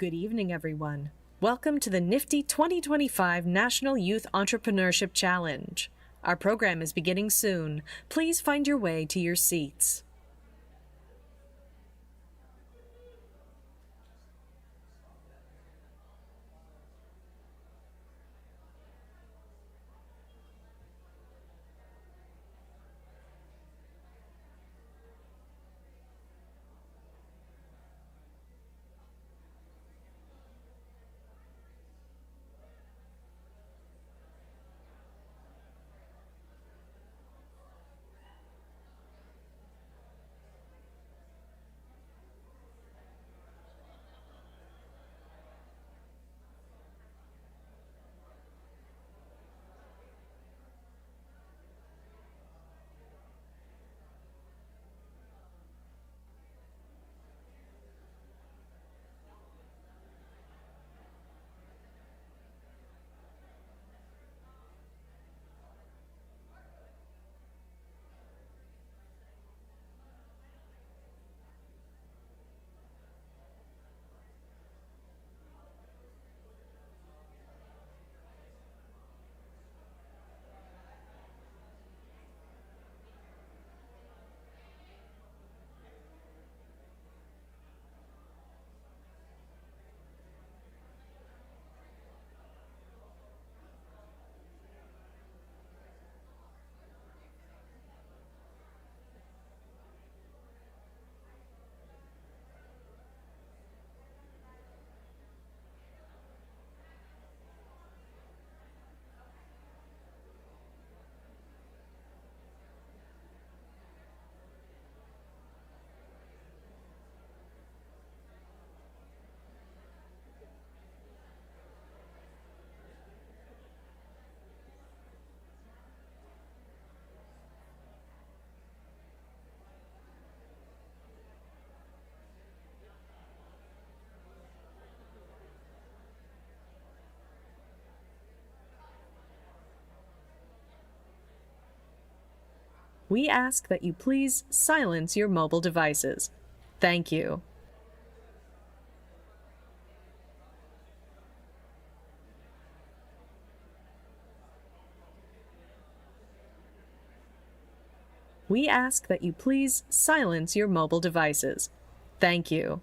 Good evening, everyone. Welcome to the NFTE 2025 National Youth Entrepreneurship Challenge. Our program is beginning soon. Please find your way to your seats. We ask that you please silence your mobile devices. Thank you. We ask that you please silence your mobile devices. Thank you.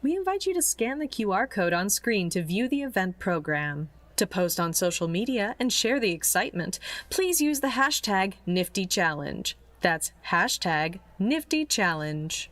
We invite you to scan the QR code on screen to view the event program. To post on social media and share the excitement, please use the hashtag NFTEChallenge. That's hashtag NFTEChallenge.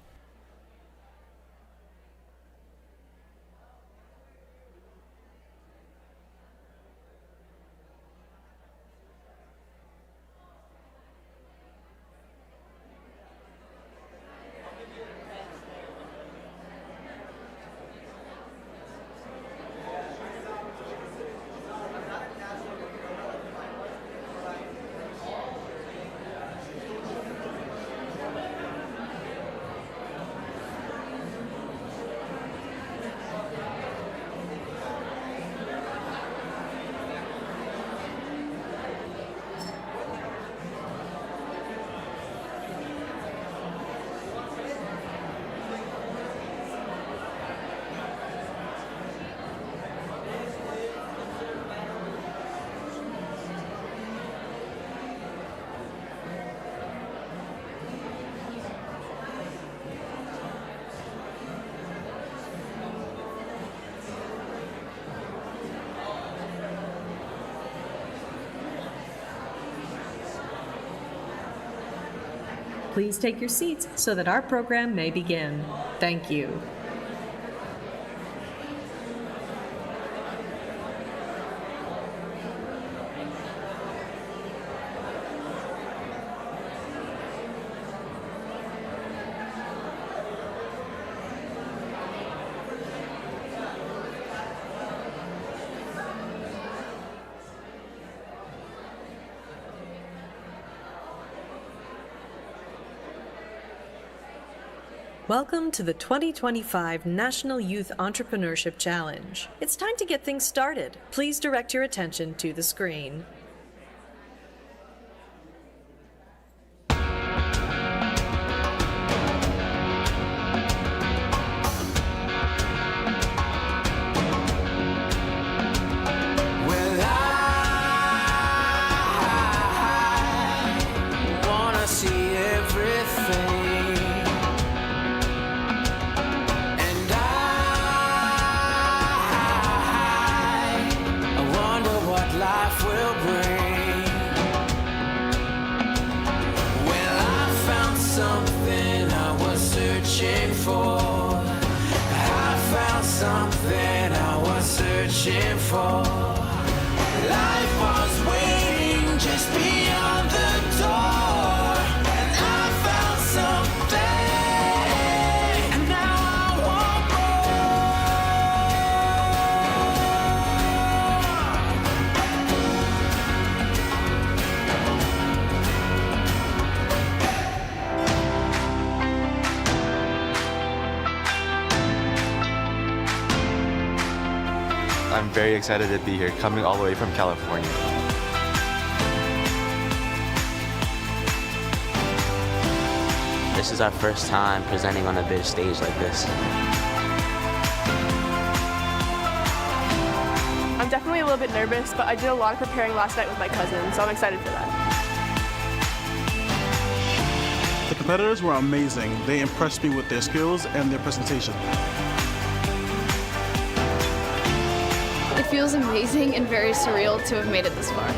Please take your seats so that our program may begin. Thank you. Welcome to the 2025 National Youth Entrepreneurship Challenge. It's time to get things started. Please direct your attention to the screen. For life was waiting just beyond the door, and I found something, and now I want I'm very excited to be here, coming all the way from California. This is our first time presenting on a big stage like this. I'm definitely a little bit nervous, but I did a lot of preparing last night with my cousin, so I'm excited for that. The competitors were amazing. They impressed me with their skills and their presentation. It feels amazing and very surreal to have made it this far.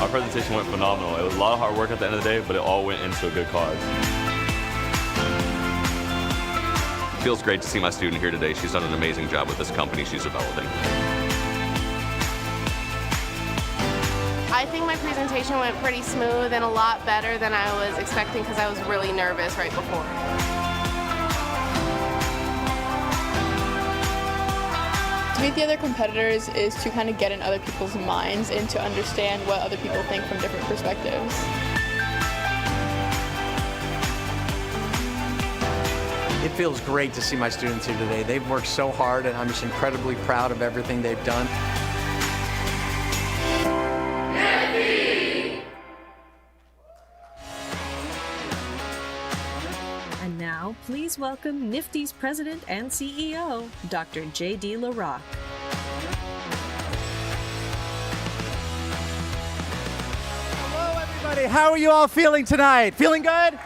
Our presentation went phenomenal. It was a lot of hard work at the end of the day, but it all went into a good cause. It feels great to see my student here today. She's done an amazing job with this company she's developing. I think my presentation went pretty smooth and a lot better than I was expecting because I was really nervous right before. To meet the other competitors is to kind of get in other people's minds and to understand what other people think from different perspectives. It feels great to see my students here today. They've worked so hard and I'm just incredibly proud of everything they've done. And now, please welcome NFTE's President and CEO, Dr. J.D. LaRock. Hello, everybody. How are you all feeling tonight? Feeling good?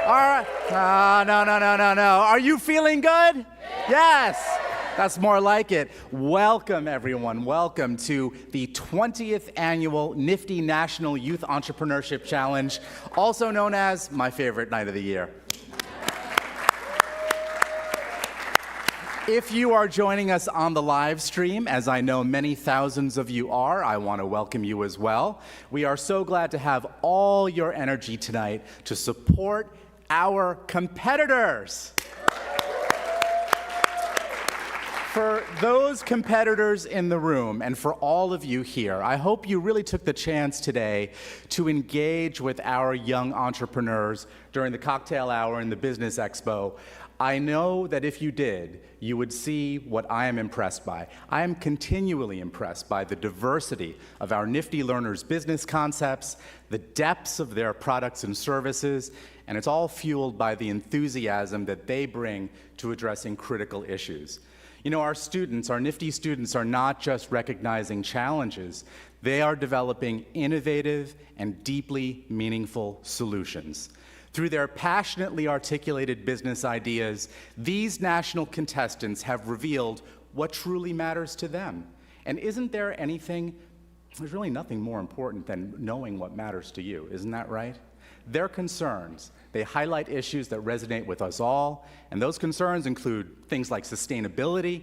All right. No. Are you feeling good? Yes. That's more like it. Welcome, everyone. Welcome to the 20th Annual NFTE National Youth Entrepreneurship Challenge, also known as my favorite night of the year. If you are joining us on the live stream, as I know many thousands of you are, I want to welcome you as well. We are so glad to have all your energy tonight to support our competitors. For those competitors in the room and for all of you here, I hope you really took the chance today to engage with our young entrepreneurs during the cocktail hour and the Business Expo. I know that if you did, you would see what I am impressed by. I am continually impressed by the diversity of our NFTE learners' business concepts, the depths of their products and services, and it's all fueled by the enthusiasm that they bring to addressing critical issues. You know, our students, our NFTE students, are not just recognizing challenges, they are developing innovative and deeply meaningful solutions. Through their passionately articulated business ideas, these national contestants have revealed what truly matters to them. And isn't there anything, there's really nothing more important than knowing what matters to you, isn't that right? Their concerns, they highlight issues that resonate with us all, and those concerns include things like sustainability,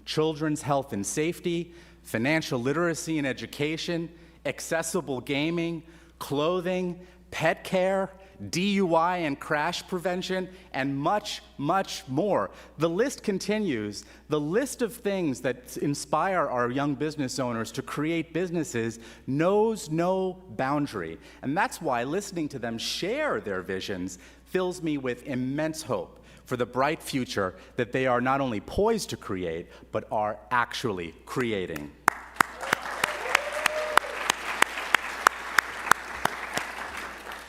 children's health and safety, financial literacy and education, accessible gaming, clothing, pet care, DUI and crash prevention, and much, much more. The list continues. The list of things that inspire our young business owners to create businesses knows no boundary. And that's why listening to them share their visions fills me with immense hope for the bright future that they are not only poised to create, but are actually creating.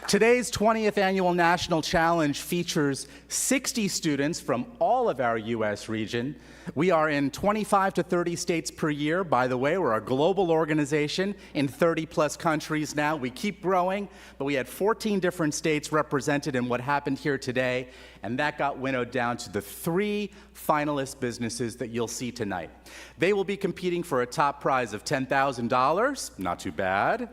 Today's 20th Annual National Challenge features 60 students from all of our U.S. region. We are in 25 to 30 states per year. By the way, we're a global organization in 30-plus countries now. We keep growing, but we had 14 different states represented in what happened here today, and that got winnowed down to the 3 finalist businesses that you'll see tonight. They will be competing for a top prize of $10,000, not too bad,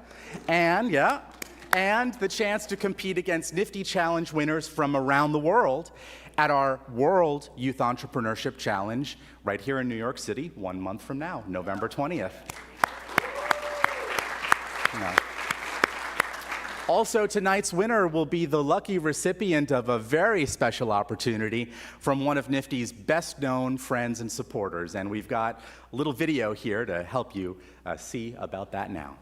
and the chance to compete against Nifty Challenge winners from around the world at our World Youth Entrepreneurship Challenge right here in New York City 1 month from now, November 20th. Also, tonight's winner will be the lucky recipient of a very special opportunity from one of Nifty's best-known friends and supporters, and we've got a little video here to help you see about that now.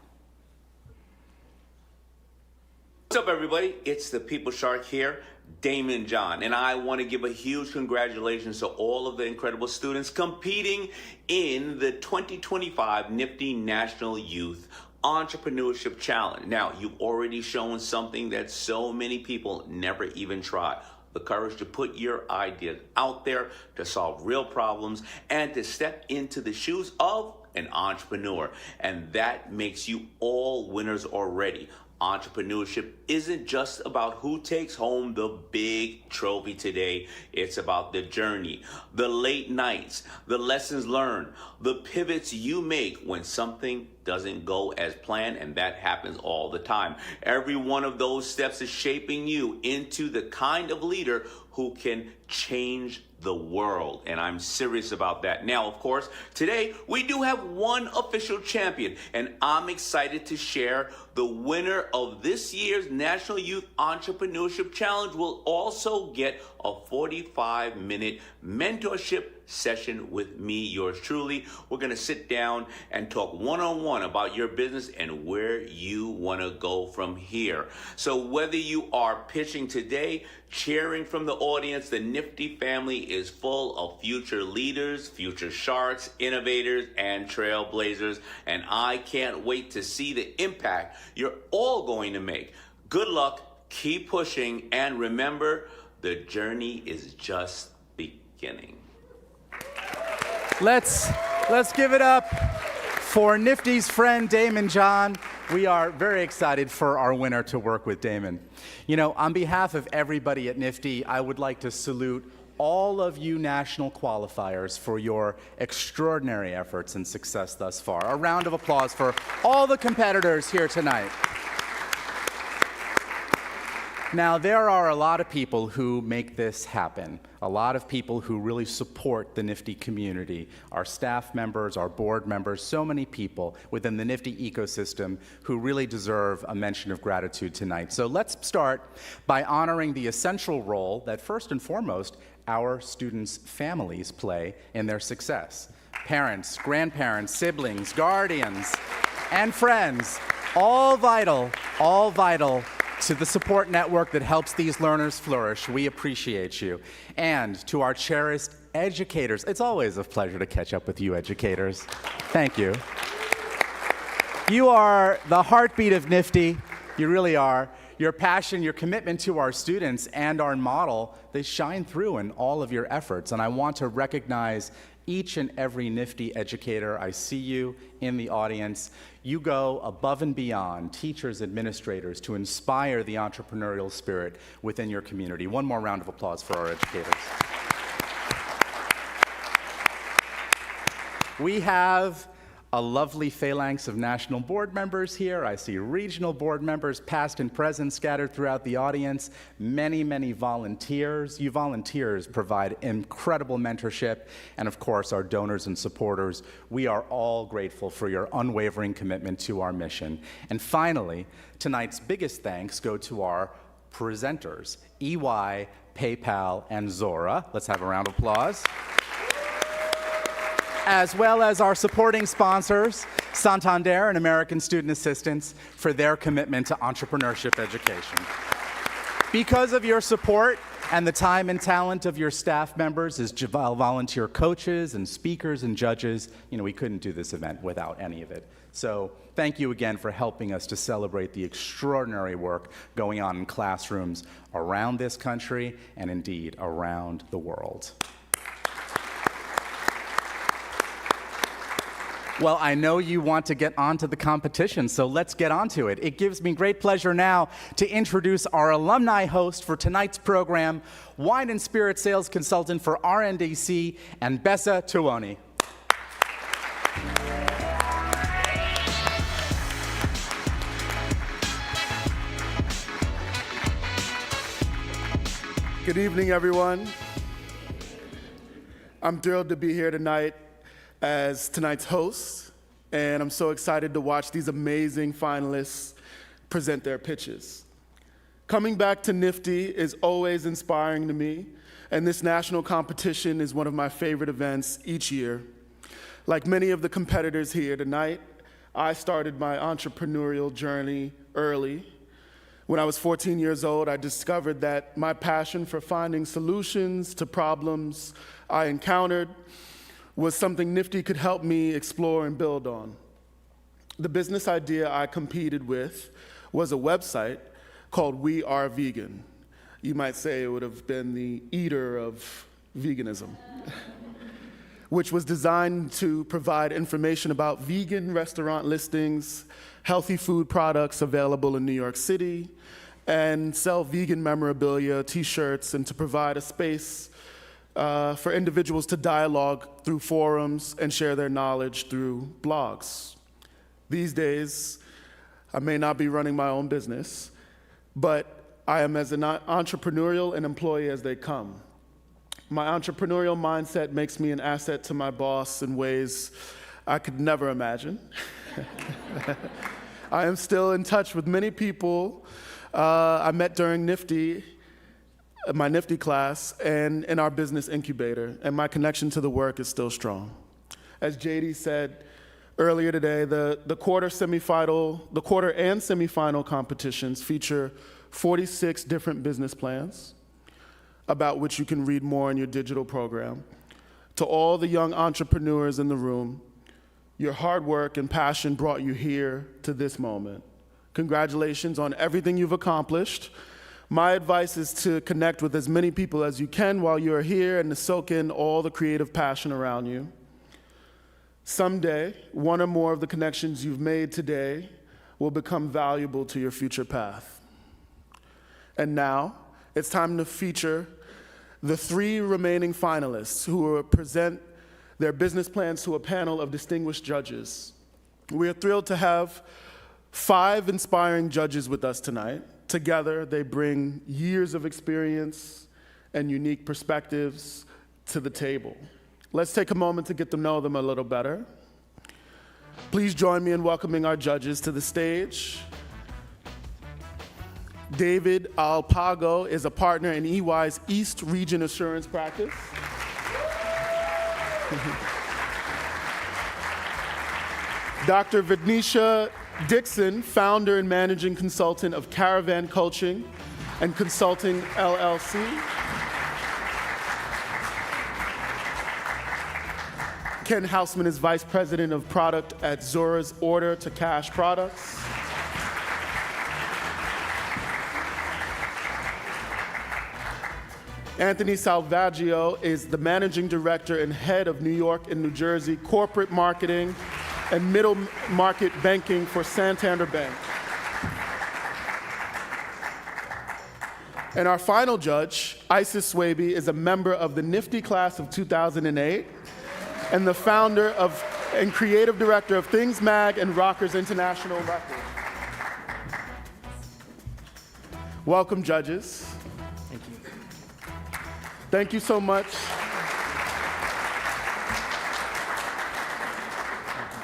What's up, everybody? It's the People Shark here, Damon John, and I want to give a huge congratulations to all of the incredible students competing in the 2025 Nifty National Youth Entrepreneurship Challenge. Now, you've already shown something that so many people never even try. The courage to put your ideas out there, to solve real problems, and to step into the shoes of an entrepreneur. And that makes you all winners already. Entrepreneurship isn't just about who takes home the big trophy today. It's about the journey, the late nights, the lessons learned, the pivots you make when something doesn't go as planned, and that happens all the time. Every one of those steps is shaping you into the kind of leader who can change the world, and I'm serious about that. Now, of course, today we do have one official champion, and I'm excited to share the winner of this year's National Youth Entrepreneurship Challenge will also get a 45-minute mentorship session with me, yours truly. We're going to sit down and talk one-on-one about your business and where you want to go from here. So whether you are pitching today, cheering from the audience, the Nifty family is full of future leaders, future sharks, innovators, and trailblazers, and I can't wait to see the impact you're all going to make. Good luck, keep pushing, and remember, the journey is just beginning. Let's give it up for Nifty's friend, Damon John. We are very excited for our winner to work with Damon. You know, on behalf of everybody at Nifty, I would like to salute all of you national qualifiers for your extraordinary efforts and success thus far. A round of applause for all the competitors here tonight. Now, there are a lot of people who make this happen, a lot of people who really support the Nifty community, our staff members, our board members, so many people within the Nifty ecosystem who really deserve a mention of gratitude tonight. So let's start by honoring the essential role that, first and foremost, our students' families play in their success. Parents, grandparents, siblings, guardians, and friends, all vital to the support network that helps these learners flourish. We appreciate you. And to our cherished educators, it's always a pleasure to catch up with you educators. Thank you. You are the heartbeat of Nifty. You really are. Your passion, your commitment to our students and our model, they shine through in all of your efforts. And I want to recognize each and every Nifty educator. I see you in the audience. You go above and beyond, teachers, administrators, to inspire the entrepreneurial spirit within your community. One more round of applause for our educators. We have a lovely phalanx of national board members here. I see regional board members, past and present, scattered throughout the audience. Many, many volunteers. You volunteers provide incredible mentorship. And of course, our donors and supporters. We are all grateful for your unwavering commitment to our mission. And finally, tonight's biggest thanks go to our presenters, EY, PayPal, and Zora. Let's have a round of applause. As well as our supporting sponsors, Santander and American Student Assistance, for their commitment to entrepreneurship education. Because of your support and the time and talent of your staff members as volunteer coaches and speakers and judges, we couldn't do this event without any of it. So thank you again for helping us to celebrate the extraordinary work going on in classrooms around this country and indeed around the world. Well, I know you want to get onto the competition, so let's get onto it. It gives me great pleasure now to introduce our alumni host for tonight's program, wine and spirit sales consultant for RNDC, and Bessa Tuwoni. Good evening, everyone. I'm thrilled to be here tonight as tonight's host, and I'm so excited to watch these amazing finalists present their pitches. Coming back to NFTE is always inspiring to me, and this national competition is one of my favorite events each year. Like many of the competitors here tonight, I started my entrepreneurial journey early. When I was 14 years old, I discovered that my passion for finding solutions to problems I encountered was something NFTE could help me explore and build on. The business idea I competed with was a website called We Are Vegan. You might say it would have been the eater of veganism, which was designed to provide information about vegan restaurant listings, healthy food products available in New York City, and sell vegan memorabilia, t-shirts, and to provide a space for individuals to dialogue through forums and share their knowledge through blogs. These days, I may not be running my own business, but I am as an entrepreneurial and employee as they come. My entrepreneurial mindset makes me an asset to my boss in ways I could never imagine. I am still in touch with many people I met during NFTE, my NFTE class, and in our business incubator, and my connection to the work is still strong. As JD said earlier today, the quarter and semifinal competitions feature 46 different business plans, about which you can read more in your digital program. To all the young entrepreneurs in the room, your hard work and passion brought you here to this moment. Congratulations on everything you've accomplished. My advice is to connect with as many people as you can while you're here and to soak in all the creative passion around you. Someday, one or more of the connections you've made today will become valuable to your future path. And now, it's time to feature the 3 remaining finalists who will present their business plans to a panel of distinguished judges. We are thrilled to have 5 inspiring judges with us tonight. Together, they bring years of experience and unique perspectives to the table. Let's take a moment to get to know them a little better. Please join me in welcoming our judges to the stage. David Alpago is a partner in EY's East Region Assurance Practice. Dr. Vidnisha Dixon, founder and managing consultant of Caravan Coaching and Consulting, LLC. Ken Hausman is vice president of product at Zora's Order to Cash Products. Anthony Salvaggio is the managing director and head of New York and New Jersey corporate marketing and middle market banking for Santander Bank. And our final judge, Isis Swaby, is a member of the NFTE class of 2008 and the founder of and creative director of Things Mag and Rockers International Records. Welcome, judges. Thank you. Thank you so much.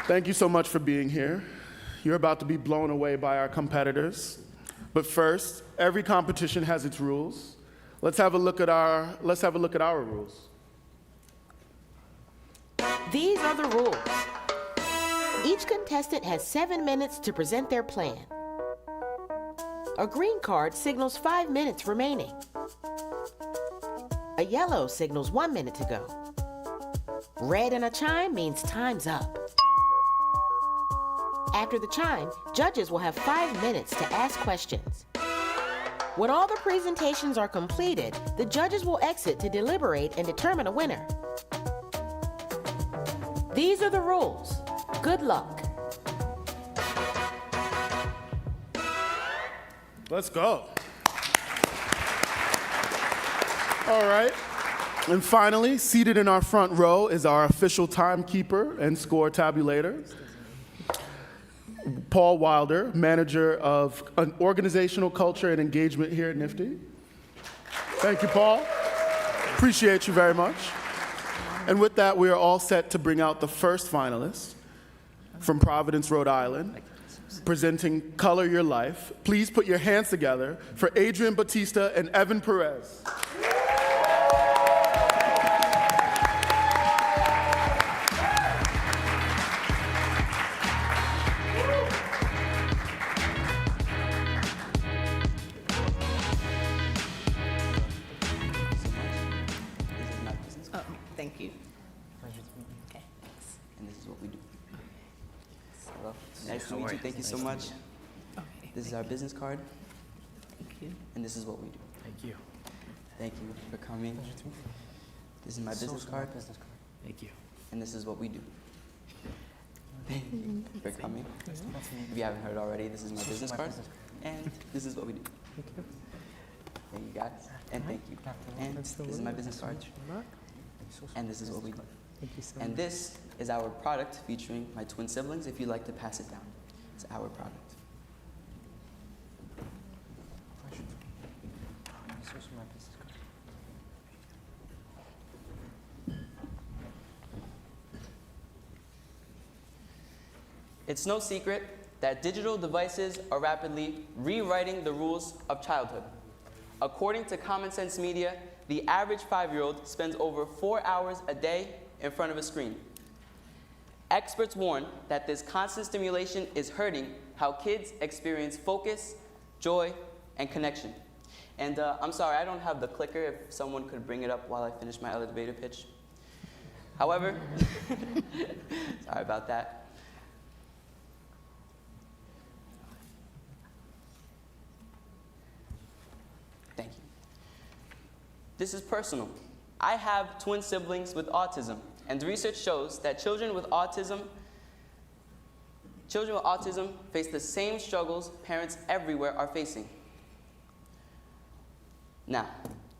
Thank you so much for being here. You're about to be blown away by our competitors. But first, every competition has its rules. Let's have a look at our rules. These are the rules. Each contestant has 7 minutes to present their plan. A green card signals 5 minutes remaining. A yellow signals 1 minute to go. Red and a chime means time's up. After the chime, judges will have 5 minutes to ask questions. When all the presentations are completed, the judges will exit to deliberate and determine a winner. These are the rules. Good luck. Let's go. All right. And finally, seated in our front row is our official timekeeper and score tabulator, Paul Wilder, manager of organizational culture and engagement here at NFTE. Thank you, Paul. Appreciate you very much. And with that, we are all set to bring out the first finalist from Providence, Rhode Island, presenting Color Your Life. Please put your hands together for Adrian Batista and Evan Perez. Thank you. Okay, thanks. And this is what we do. Hello. Nice to meet you. Thank you so much. Okay. This is our business card. Thank you. And this is what we do. Thank you. Thank you for coming. This is my business card. Thank you. And this is what we do. Thank you for coming. If you haven't heard already, this is my business card. And this is what we do. Thank you guys. And thank you. And this is my business card. And this is what we do. And this is our product featuring my twin siblings. If you'd like to pass it down, it's our product. It's no secret that digital devices are rapidly rewriting the rules of childhood. According to Common Sense Media, the average 5-year-old spends over 4 hours a day in front of a screen. Experts warn that this constant stimulation is hurting how kids experience focus, joy, and connection. And I'm sorry, I don't have the clicker. If someone could bring it up while I finish my elevator pitch. However, sorry about that. Thank you. This is personal. I have twin siblings with autism, and research shows that children with autism face the same struggles parents everywhere are facing. Now,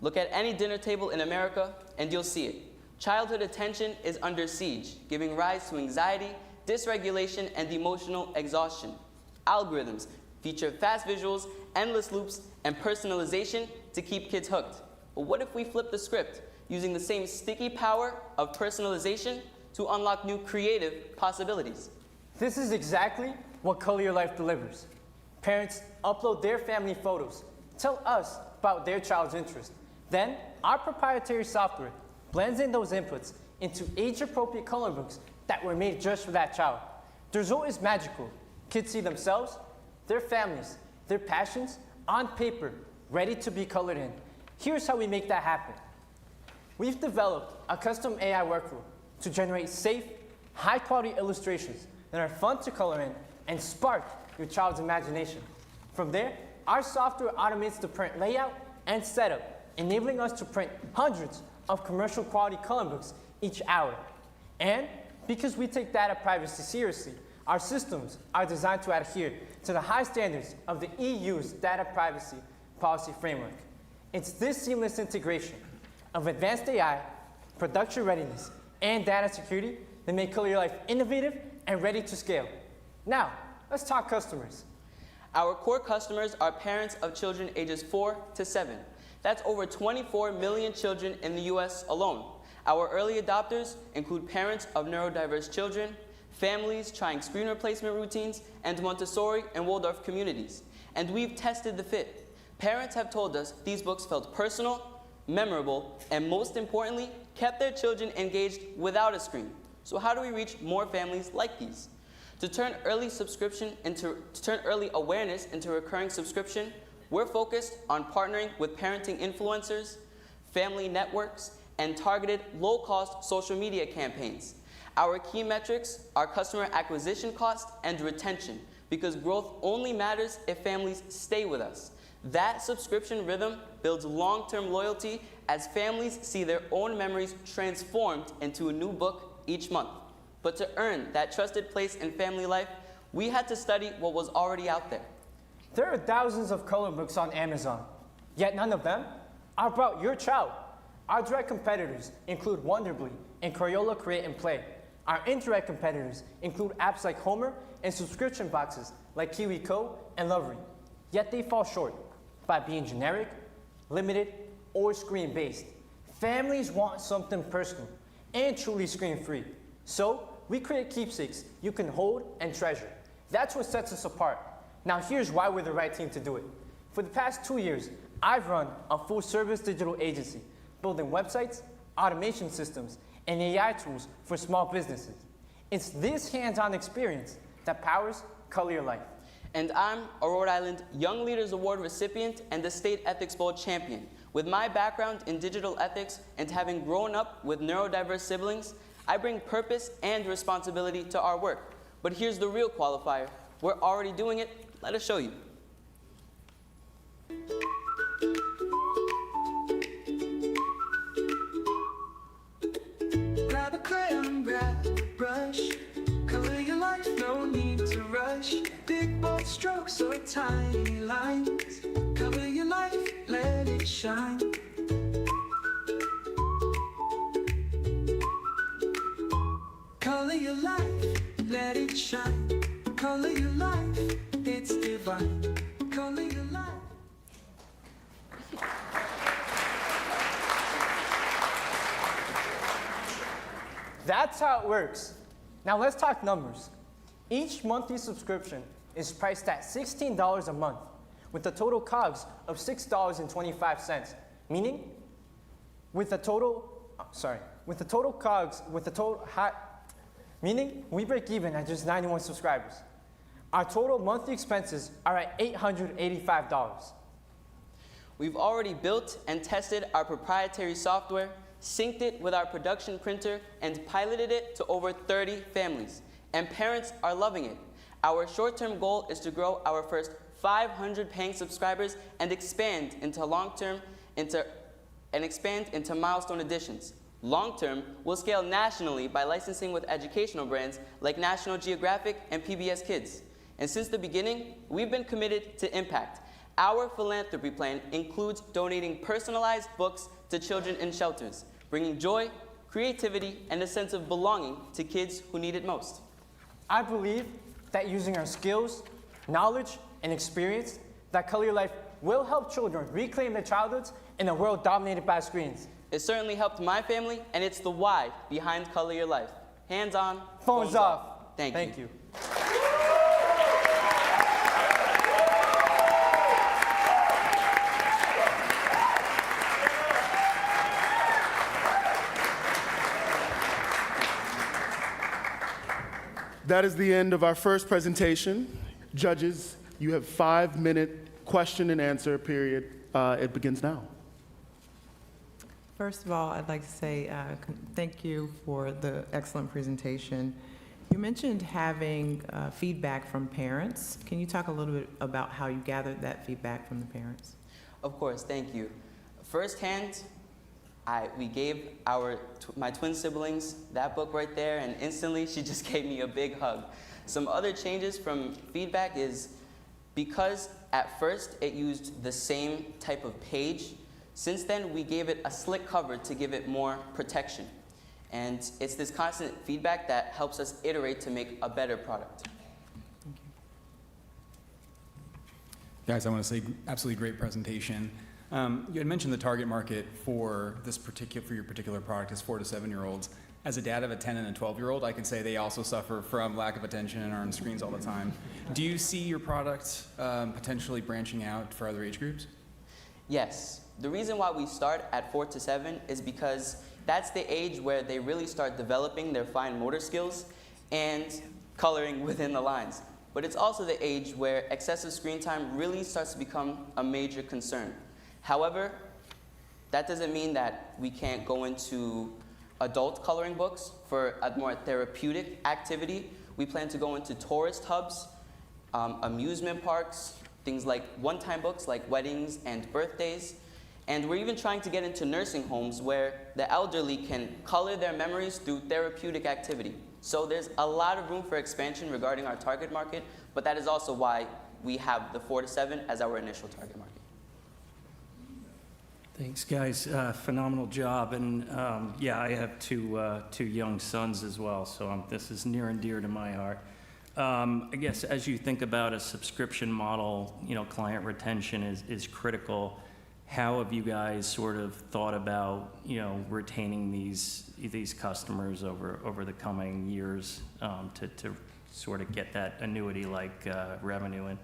look at any dinner table in America, and you'll see it. Childhood attention is under siege, giving rise to anxiety, dysregulation, and emotional exhaustion. Algorithms feature fast visuals, endless loops, and personalization to keep kids hooked. But what if we flip the script, using the same sticky power of personalization to unlock new creative possibilities? This is exactly what Color Your Life delivers. Parents upload their family photos, tell us about their child's interest. Then, our proprietary software blends in those inputs into age-appropriate color books that were made just for that child. The result is magical. Kids see themselves, their families, their passions on paper, ready to be colored in. Here's how we make that happen. We've developed a custom AI workflow to generate safe, high-quality illustrations that are fun to color in and spark your child's imagination. From there, our software automates the print layout and setup, enabling us to print hundreds of commercial-quality color books each hour. And because we take data privacy seriously, our systems are designed to adhere to the high standards of the EU's data privacy policy framework. It's this seamless integration of advanced AI, production readiness, and data security that make Color Your Life innovative and ready to scale. Now, let's talk customers. Our core customers are parents of children ages 4 to 7. That's over 24 million children in the US alone. Our early adopters include parents of neurodiverse children, families trying screen replacement routines, and Montessori and Waldorf communities. and we've tested the fit. Parents have told us these books felt personal, memorable, and most importantly, kept their children engaged without a screen. So how do we reach more families like these? To turn early awareness into recurring subscription, we're focused on partnering with parenting influencers, family networks, and targeted low-cost social media campaigns. Our key metrics are customer acquisition cost and retention, because growth only matters if families stay with us. That subscription rhythm builds long-term loyalty as families see their own memories transformed into a new book each month. But to earn that trusted place in family life, we had to study what was already out there. There are thousands of color books on Amazon, yet none of them are about your child. Our direct competitors include Wonderbly and Crayola Create and Play. Our indirect competitors include apps like Homer and subscription boxes like KiwiCo and Lovery. Yet they fall short by being generic, limited, or screen-based. Families want something personal and truly screen-free. So we create keepsakes you can hold and treasure. That's what sets us apart. Now here's why we're the right team to do it. For the past 2 years, I've run a full-service digital agency, building websites, automation systems, and AI tools for small businesses. It's this hands-on experience that powers Color Your Life. And I'm a Rhode Island Young Leaders Award recipient and the State Ethics Bowl champion. With my background in digital ethics and having grown up with neurodiverse siblings, I bring purpose and responsibility to our work. But here's the real qualifier. We're already doing it. Let us show you. Grab a crayon, grab a brush. Color your life, no need to rush. Big bold strokes or tiny lines. Color your life, let it shine. Color your life, let it shine. Color your life, it's divine. Color your life. That's how it works. Now let's talk numbers. Each monthly subscription is priced at $16 a month, with a total COGS of $6.25, meaning meaning we break even at just 91 subscribers. Our total monthly expenses are at $885. We've already built and tested our proprietary software, synced it with our production printer, and piloted it to over 30 families. And parents are loving it. Our short-term goal is to grow our first 500 paying subscribers and expand into milestone additions. Long-term, we'll scale nationally by licensing with educational brands like National Geographic and PBS Kids. And since the beginning, we've been committed to impact. Our philanthropy plan includes donating personalized books to children in shelters, bringing joy, creativity, and a sense of belonging to kids who need it most. I believe that using our skills, knowledge, and experience, that Color Your Life will help children reclaim their childhoods in a world dominated by screens. It certainly helped my family, and it's the why behind Color Your Life. Hands on, phones off. Thank you. That is the end of our first presentation. Judges, you have 5-minute question and answer period. It begins now. First of all, I'd like to say thank you for the excellent presentation. You mentioned having feedback from parents. Can you talk a little bit about how you gathered that feedback from the parents? Of course, thank you. Firsthand, we gave my twin siblings that book right there, and instantly she just gave me a big hug. Some other changes from feedback is because at first it used the same type of page, since then we gave it a slick cover to give it more protection. And it's this constant feedback that helps us iterate to make a better product. Guys, I want to say absolutely great presentation. You had mentioned the target market for your particular product is 4 to 7-year-olds, As a dad of a 10 and a 12-year-old, I can say they also suffer from lack of attention and are on screens all the time. Do you see your product potentially branching out for other age groups? Yes. The reason why we start at 4 to 7 is because that's the age where they really start developing their fine motor skills and coloring within the lines. But it's also the age where excessive screen time really starts to become a major concern. However, that doesn't mean that we can't go into adult coloring books for a more therapeutic activity. We plan to go into tourist hubs, amusement parks, things like one-time books like weddings and birthdays. And we're even trying to get into nursing homes where the elderly can color their memories through therapeutic activity. So there's a lot of room for expansion regarding our target market, but that is also why we have the 4 to 7 as our initial target market. Thanks, guys. Phenomenal job. And yeah, I have two young sons as well, so this is near and dear to my heart. I guess as you think about a subscription model, client retention is critical. How have you guys sort of thought about, retaining these customers over the coming years to sort of get that annuity-like revenue in?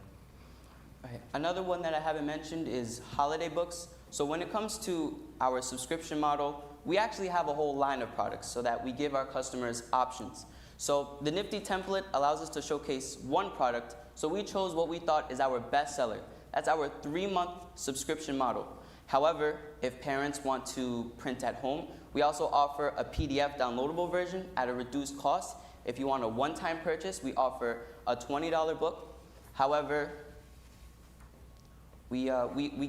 Right. Another one that I haven't mentioned is holiday books. So when it comes to our subscription model, we actually have a whole line of products so that we give our customers options. So the Nifty template allows us to showcase one product, so we chose what we thought is our best seller. That's our 3-month subscription model. However, if parents want to print at home, we also offer a PDF downloadable version at a reduced cost. If you want a one-time purchase, we offer a $20 book. However, we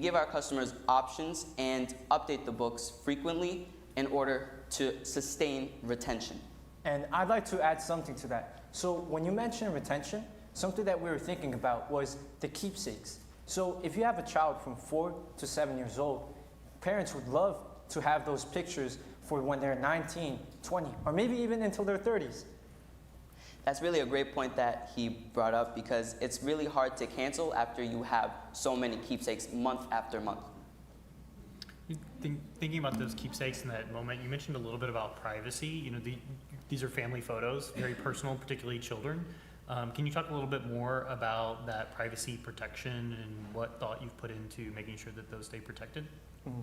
give our customers options and update the books frequently in order to sustain retention. And I'd like to add something to that. So when you mentioned retention, something that we were thinking about was the keepsakes. So if you have a child from 4 to 7 years old, parents would love to have those pictures for when they're 19, 20, or maybe even until their 30s. That's really a great point that he brought up because it's really hard to cancel after you have so many keepsakes month after month. Thinking about those keepsakes in that moment, you mentioned a little bit about privacy. These are family photos, very personal, particularly children. Can you talk a little bit more about that privacy protection and what thought you've put into making sure that those stay protected? Mm-hmm.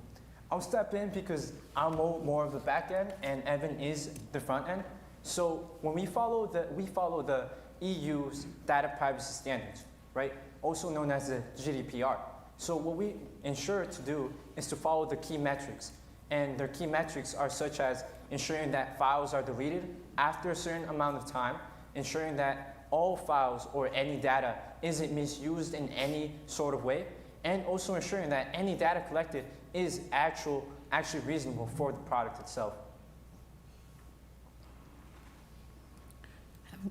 I'll step in because I'm more of the back end and Evan is the front end. So when we follow the EU's data privacy standards, right? Also known as the GDPR. So what we ensure to do is to follow the key metrics. And their key metrics are such as ensuring that files are deleted after a certain amount of time, ensuring that all files or any data isn't misused in any sort of way, and also ensuring that any data collected is actually reasonable for the product itself.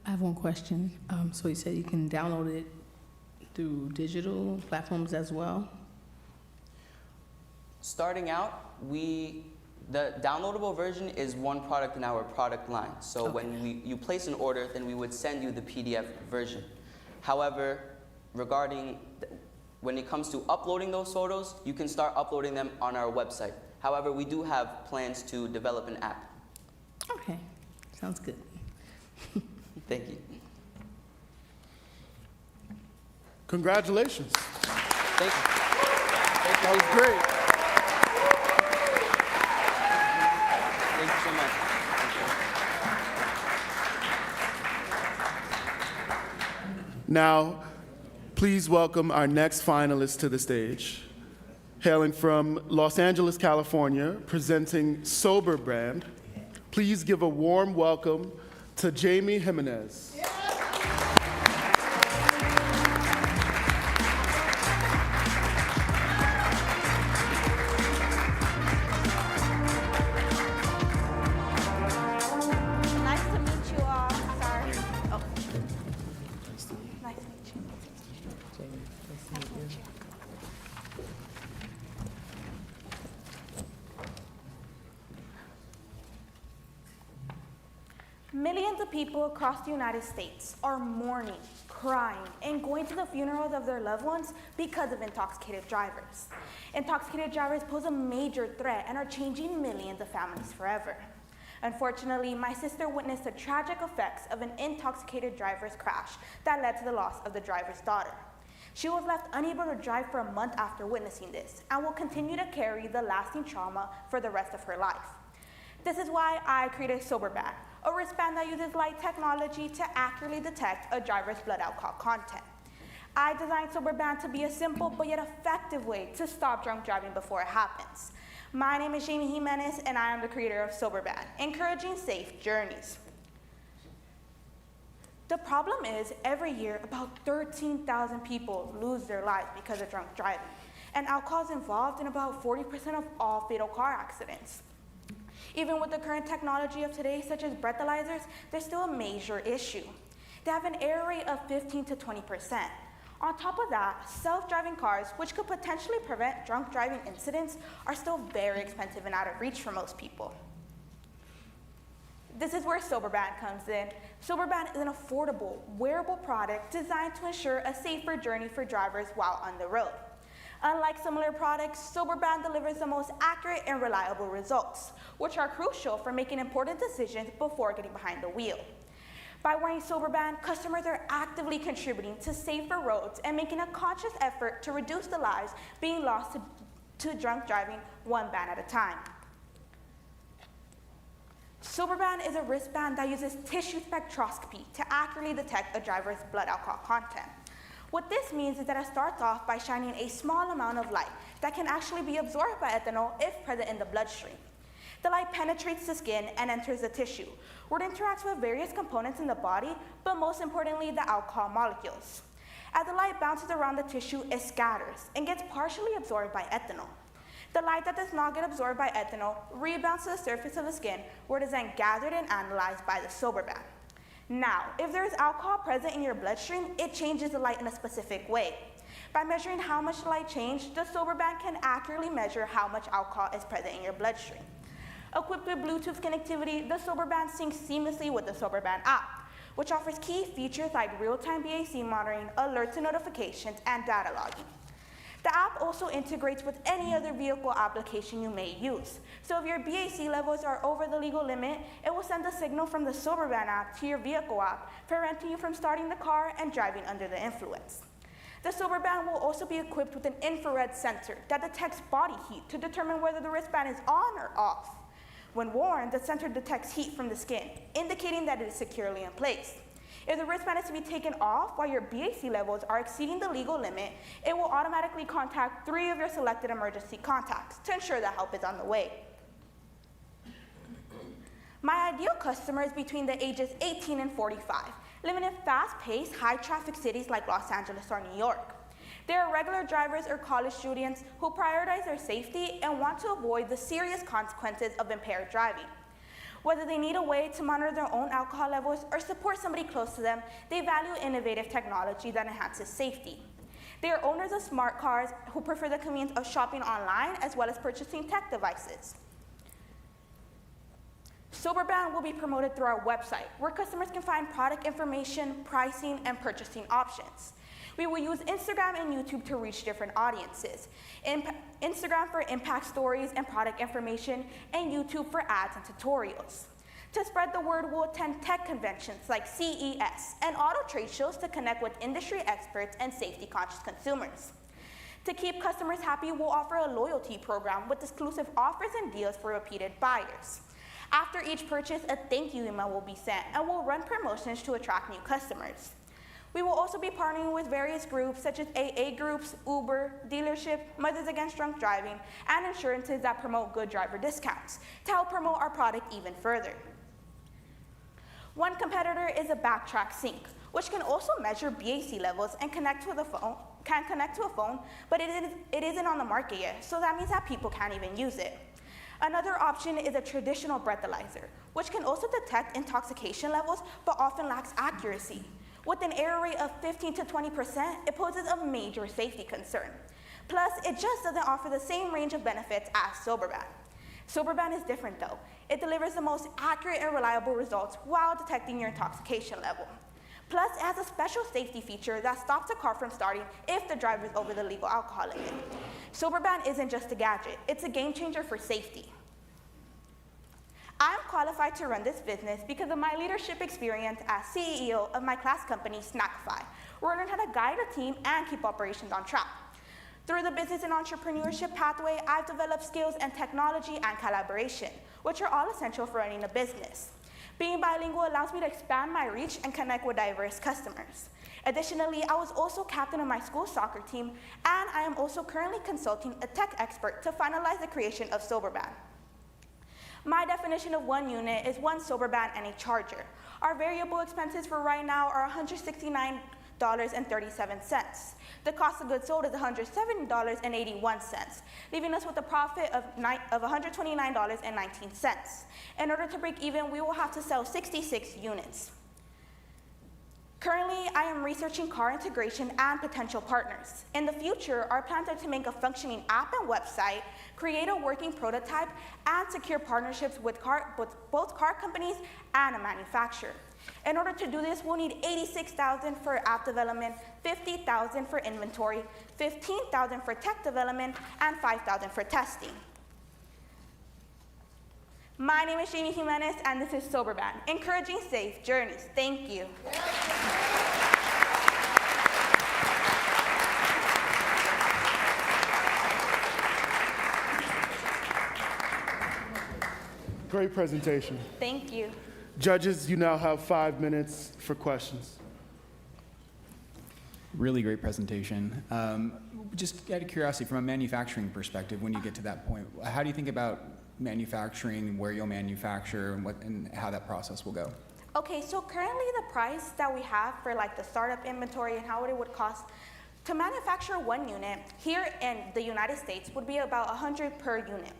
I have one question. So you said you can download it through digital platforms as well? Starting out, the downloadable version is one product in our product line. So when you place an order, then we would send you the PDF version. However, regarding when it comes to uploading those photos, you can start uploading them on our website. However, we do have plans to develop an app. Okay, sounds good. Thank you. Congratulations. Thank you. That was great. Thank you so much. Now, please welcome our next finalist to the stage. Hailing from Los Angeles, California, presenting Sober Brand, please give a warm welcome to Jamie Jimenez. Millions of people across the United States are mourning, crying, and going to the funerals of their loved ones because of intoxicated drivers. Intoxicated drivers pose a major threat and are changing millions of families forever. Unfortunately, my sister witnessed the tragic effects of an intoxicated driver's crash that led to the loss of the driver's daughter. She was left unable to drive for a month after witnessing this and will continue to carry the lasting trauma for the rest of her life. This is why I created SoberBand, a wristband that uses light technology to accurately detect a driver's blood alcohol content. I designed SoberBand to be a simple but yet effective way to stop drunk driving before it happens. My name is Jamie Jimenez, and I am the creator of SoberBand, encouraging safe journeys. The problem is, every year, about 13,000 people lose their lives because of drunk driving, and alcohol is involved in about 40% of all fatal car accidents. Even with the current technology of today, such as breathalyzers, there's still a major issue. They have an error rate of 15 to 20%. On top of that, self-driving cars, which could potentially prevent drunk driving incidents, are still very expensive and out of reach for most people. This is where SoberBand comes in. SoberBand is an affordable, wearable product designed to ensure a safer journey for drivers while on the road. Unlike similar products, SoberBand delivers the most accurate and reliable results, which are crucial for making important decisions before getting behind the wheel. By wearing SoberBand, customers are actively contributing to safer roads and making a conscious effort to reduce the lives being lost to drunk driving one band at a time. SoberBand is a wristband that uses tissue spectroscopy to accurately detect a driver's blood alcohol content. What this means is that it starts off by shining a small amount of light that can actually be absorbed by ethanol if present in the bloodstream. The light penetrates the skin and enters the tissue, where it interacts with various components in the body, but most importantly, the alcohol molecules. As the light bounces around the tissue, it scatters and gets partially absorbed by ethanol. The light that does not get absorbed by ethanol rebounds to the surface of the skin, where it is then gathered and analyzed by the SoberBand. Now, if there is alcohol present in your bloodstream, it changes the light in a specific way. By measuring how much light changed, the SoberBand can accurately measure how much alcohol is present in your bloodstream. Equipped with Bluetooth connectivity, the SoberBand syncs seamlessly with the SoberBand app, which offers key features like real-time BAC monitoring, alerts and notifications, and data logging. The app also integrates with any other vehicle application you may use. So if your BAC levels are over the legal limit, it will send a signal from the SoberBand app to your vehicle app, preventing you from starting the car and driving under the influence. The SoberBand will also be equipped with an infrared sensor that detects body heat to determine whether the wristband is on or off. When worn, the sensor detects heat from the skin, indicating that it is securely in place. If the wristband is to be taken off while your BAC levels are exceeding the legal limit, it will automatically contact 3 of your selected emergency contacts to ensure that help is on the way. My ideal customer is between the ages 18 and 45, living in fast-paced, high-traffic cities like Los Angeles or New York. They are regular drivers or college students who prioritize their safety and want to avoid the serious consequences of impaired driving. Whether they need a way to monitor their own alcohol levels or support somebody close to them, they value innovative technology that enhances safety. They are owners of smart cars who prefer the convenience of shopping online as well as purchasing tech devices. SoberBand will be promoted through our website, where customers can find product information, pricing, and purchasing options. We will use Instagram and YouTube to reach different audiences. Instagram for impact stories and product information, and YouTube for ads and tutorials. To spread the word, we'll attend tech conventions like CES and auto trade shows to connect with industry experts and safety-conscious consumers. To keep customers happy, we'll offer a loyalty program with exclusive offers and deals for repeated buyers. After each purchase, a thank you email will be sent, and we'll run promotions to attract new customers. We will also be partnering with various groups such as AA groups, Uber, dealership, Mothers Against Drunk Driving, and insurances that promote good driver discounts to help promote our product even further. One competitor is a backtrack sync, which can also measure BAC levels and connect to a phone, but it isn't on the market yet, so that means that people can't even use it. Another option is a traditional breathalyzer, which can also detect intoxication levels, but often lacks accuracy. With an error rate of 15 to 20%, it poses a major safety concern. Plus, it just doesn't offer the same range of benefits as SoberBand. SoberBand is different though. It delivers the most accurate and reliable results while detecting your intoxication level. Plus, it has a special safety feature that stops a car from starting if the driver is over the legal alcohol limit. SoberBand isn't just a gadget, it's a game changer for safety. I'm qualified to run this business because of my leadership experience as CEO of my class company, Snackify, where I learned how to guide a team and keep operations on track. Through the business and entrepreneurship pathway, I've developed skills in technology and collaboration, which are all essential for running a business. Being bilingual allows me to expand my reach and connect with diverse customers. Additionally, I was also captain of my school soccer team, and I am also currently consulting a tech expert to finalize the creation of Soberband. My definition of one unit is one Soberband and a charger. Our variable expenses for right now are $169.37. The cost of goods sold is $170.81, leaving us with a profit of $129.19. In order to break even, we will have to sell 66 units. Currently, I am researching car integration and potential partners. In the future, our plans are to make a functioning app and website, create a working prototype, and secure partnerships with both car companies and a manufacturer. In order to do this, we'll need $86,000 for app development, $50,000 for inventory, $15,000 for tech development, and $5,000 for testing. My name is Jamie Jimenez, and this is Soberband, encouraging safe journeys. Thank you. Great presentation. Thank you. Judges, you now have 5 minutes for questions. Really great presentation. Just out of curiosity, from a manufacturing perspective, when you get to that point, how do you think about manufacturing, where you'll manufacture, and how that process will go? Okay, so currently the price that we have for like the startup inventory and how it would cost to manufacture one unit here in the United States would be about $100 per unit.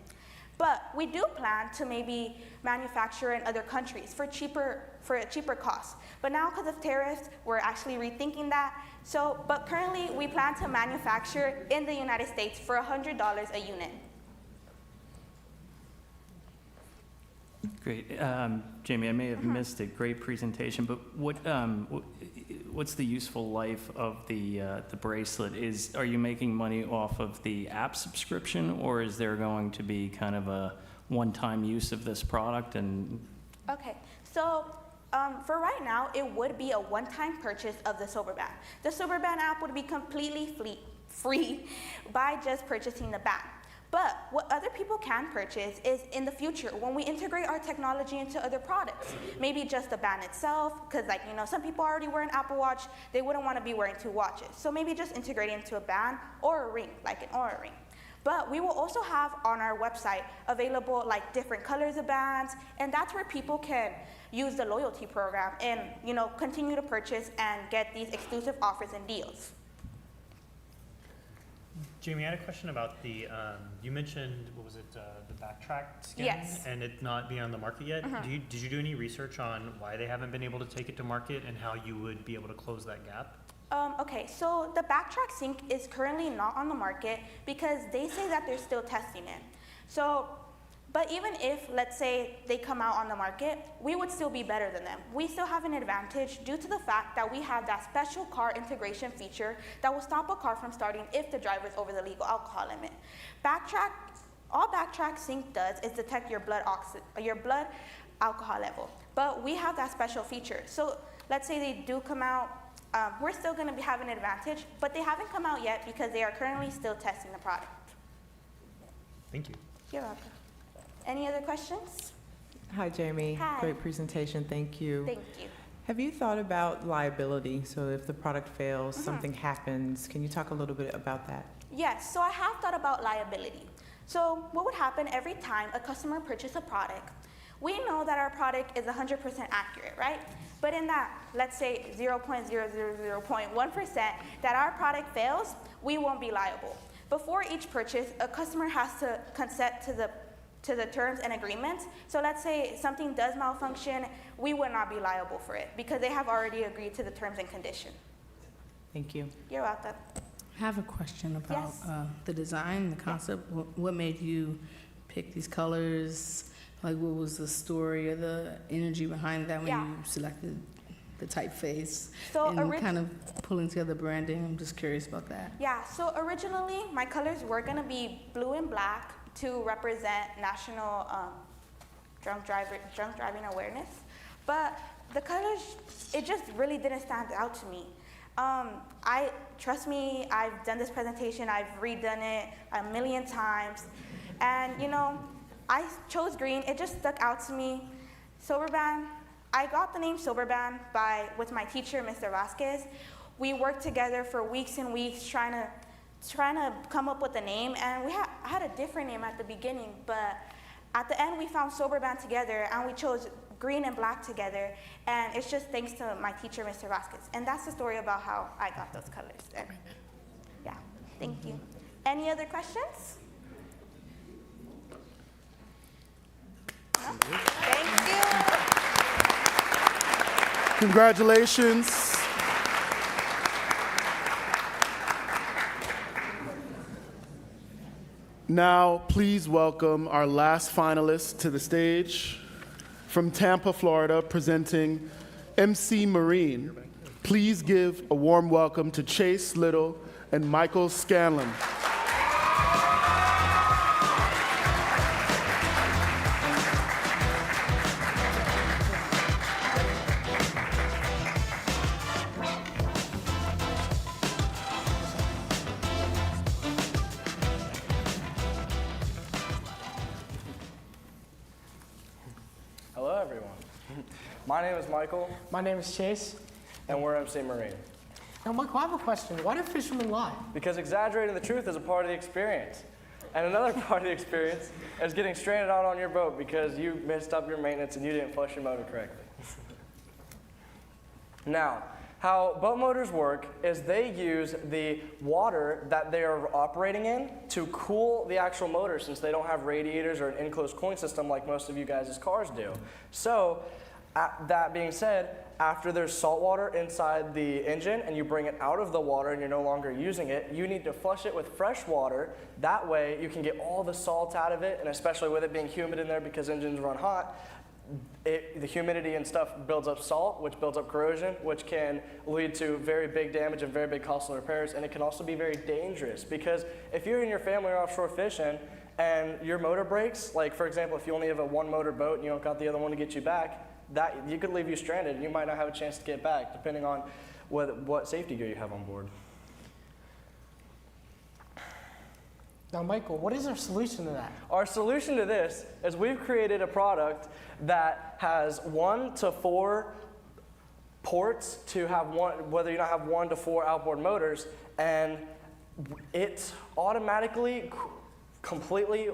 But we do plan to maybe manufacture in other countries for a cheaper cost. But now because of tariffs, we're actually rethinking that. But currently we plan to manufacture in the United States for $100 a unit. Great. Jamie, I may have missed it. Great presentation, but what's the useful life of the bracelet? Are you making money off of the app subscription, or is there going to be kind of a one-time use of this product? Okay, so for right now, it would be a one-time purchase of the Soberband. The Soberband app would be completely free by just purchasing the band. But what other people can purchase is in the future, when we integrate our technology into other products, maybe just the band itself, because some people already wear an Apple Watch, they wouldn't want to be wearing 2 watches. So maybe just integrate into a band or a ring, like an Oura ring. But we will also have on our website available like different colors of bands, and that's where people can use the loyalty program and continue to purchase and get these exclusive offers and deals. Jamie, I had a question about the, you mentioned, what was it, the backtrack skin? Yes. And it not being on the market yet. Did you do any research on why they haven't been able to take it to market and how you would be able to close that gap? Okay, so the backtrack sync is currently not on the market because they say that they're still testing it. But even if, let's say, they come out on the market, we would still be better than them. We still have an advantage due to the fact that we have that special car integration feature that will stop a car from starting if the driver is over the legal alcohol limit. All backtrack sync does is detect your blood alcohol level, but we have that special feature. So let's say they do come out, we're still going to have an advantage, but they haven't come out yet because they are currently still testing the product. Thank you. You're welcome. Any other questions? Hi, Jamie. Hi. Great presentation. Thank you. Thank you. Have you thought about liability? So if the product fails, something happens, can you talk a little bit about that? Yes, so I have thought about liability. So what would happen every time a customer purchases a product? We know that our product is 100% accurate, right? But in that, let's say 0.000.1% that our product fails, we won't be liable. Before each purchase, a customer has to consent to the terms and agreements. So let's say something does malfunction, we would not be liable for it because they have already agreed to the terms and conditions. Thank you. You're welcome. I have a question about the design, the concept. What made you pick these colors? Like, what was the story or the energy behind that when you selected the typeface? And kind of pulling together branding. I'm just curious about that. Yeah, so originally my colors were going to be blue and black to represent national drunk driving awareness. But the colors, it just really didn't stand out to me. Trust me, I've done this presentation, I've redone it a million times. And you know, I chose green, it just stuck out to me. Sober Band, I got the name Sober Band with my teacher, Mr. Vasquez. We worked together for weeks and weeks trying to come up with a name, and I had a different name at the beginning, but at the end we found Sober Band together, and we chose green and black together, and it's just thanks to my teacher, Mr. Vasquez. And that's the story about how I got those colors. And yeah, thank you. Any other questions? No? Thank you. Congratulations. Now, please welcome our last finalist to the stage. From Tampa, Florida, presenting MC Marine. Please give a warm welcome to Chase Little and Michael Scanlon. Hello, everyone. My name is Michael. My name is Chase. And we're MC Marine. Now, Michael, I have a question. Why do fishermen lie? Because exaggerating the truth is a part of the experience. And another part of the experience is getting stranded out on your boat because you messed up your maintenance and you didn't flush your motor correctly. Now, how boat motors work is they use the water that they are operating in to cool the actual motor, since they don't have radiators or an enclosed cooling system like most of you guys' cars do. So, that being said, after there's salt water inside the engine and you bring it out of the water and you're no longer using it, you need to flush it with fresh water. That way you can get all the salt out of it, and especially with it being humid in there because engines run hot, the humidity and stuff builds up salt, which builds up corrosion, which can lead to very big damage and very big costly repairs. And it can also be very dangerous, because if you and your family are offshore fishing and your motor breaks, like for example, if you only have a one motor boat and you don't got the other one to get you back, that you could leave you stranded and you might not have a chance to get back, depending on what safety gear you have on board. Now, Michael, what is our solution to that? Our solution to this is we've created a product that has 1 to 4 ports to have whether you not have 1 to 4 outboard motors, and it automatically completely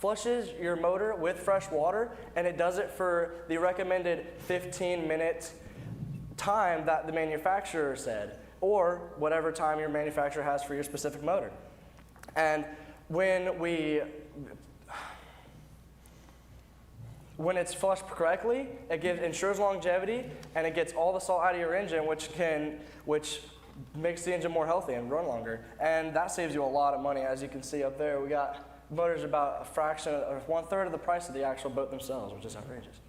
flushes your motor with fresh water, and it does it for the recommended 15-minute time that the manufacturer said, or whatever time your manufacturer has for your specific motor. And when it's flushed correctly, it ensures longevity, and it gets all the salt out of your engine, which makes the engine more healthy and run longer. And that saves you a lot of money. As you can see up there, we got motors about a fraction or 1/3 of the price of the actual boat themselves, which is outrageous.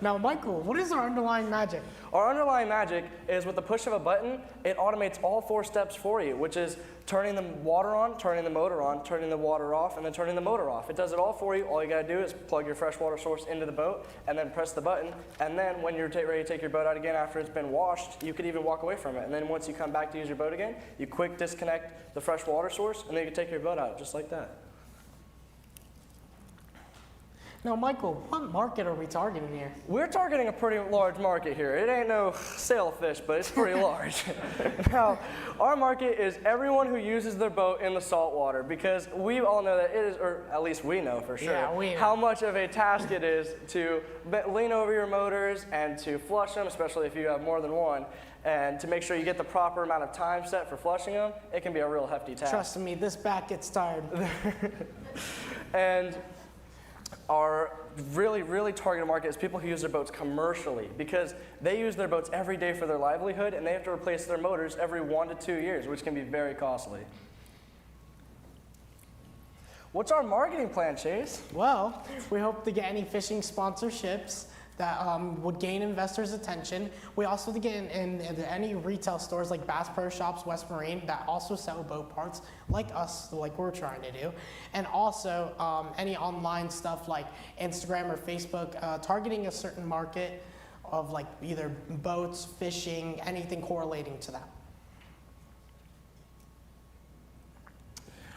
Now, Michael, what is our underlying magic? Our underlying magic is, with the push of a button, it automates all 4 steps for you, which is turning the water on, turning the motor on, turning the water off, and then turning the motor off. It does it all for you. All you gotta do is plug your freshwater source into the boat and then press the button. And then when you're ready to take your boat out again after it's been washed, you could even walk away from it. And then once you come back to use your boat again, you quick disconnect the fresh water source, and then you can take your boat out just like that. Now, Michael, what market are we targeting here? We're targeting a pretty large market here. It ain't no sailfish, but it's pretty large. Now, our market is everyone who uses their boat in the salt water, because we all know that it is, or at least we know for sure, how much of a task it is to lean over your motors and to flush them, especially if you have more than one, and to make sure you get the proper amount of time set for flushing them. It can be a real hefty task. Trust me, this back gets tired. And our really targeted market is people who use their boats commercially, because they use their boats every day for their livelihood, and they have to replace their motors every 1 to 2 years, which can be very costly. What's our marketing plan, Chase? Well, we hope to get any fishing sponsorships that would gain investors' attention. We also get in any retail stores like Bass Pro Shops, West Marine, that also sell boat parts like us, like we're trying to do. And also any online stuff like Instagram or Facebook, targeting a certain market of like either boats, fishing, anything correlating to that.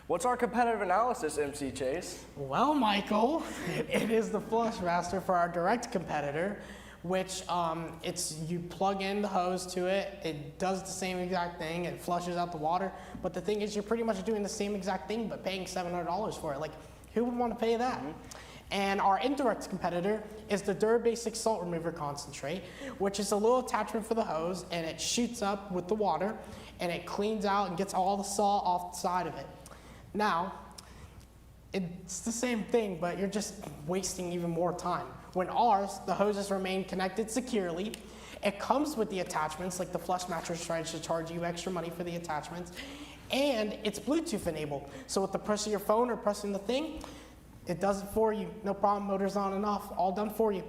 What's our competitive analysis, MC Chase? Well, Michael, it is the Flushmaster for our direct competitor, which you plug in the hose to it, it does the same exact thing, it flushes out the water, but the thing is you're pretty much doing the same exact thing but paying $700 for it. Like, who would want to pay that? And our indirect competitor is the DuraBasic Salt Remover Concentrate, which is a little attachment for the hose, and it shoots up with the water, and it cleans out and gets all the salt off the side of it. Now, it's the same thing, but you're just wasting even more time. When ours, the hoses remain connected securely. It comes with the attachments, like the Flushmaster tries to charge you extra money for the attachments, and it's Bluetooth enabled. So with the push of your phone or pressing the thing, it does it for you. No problem, motor's on and off, all done for you.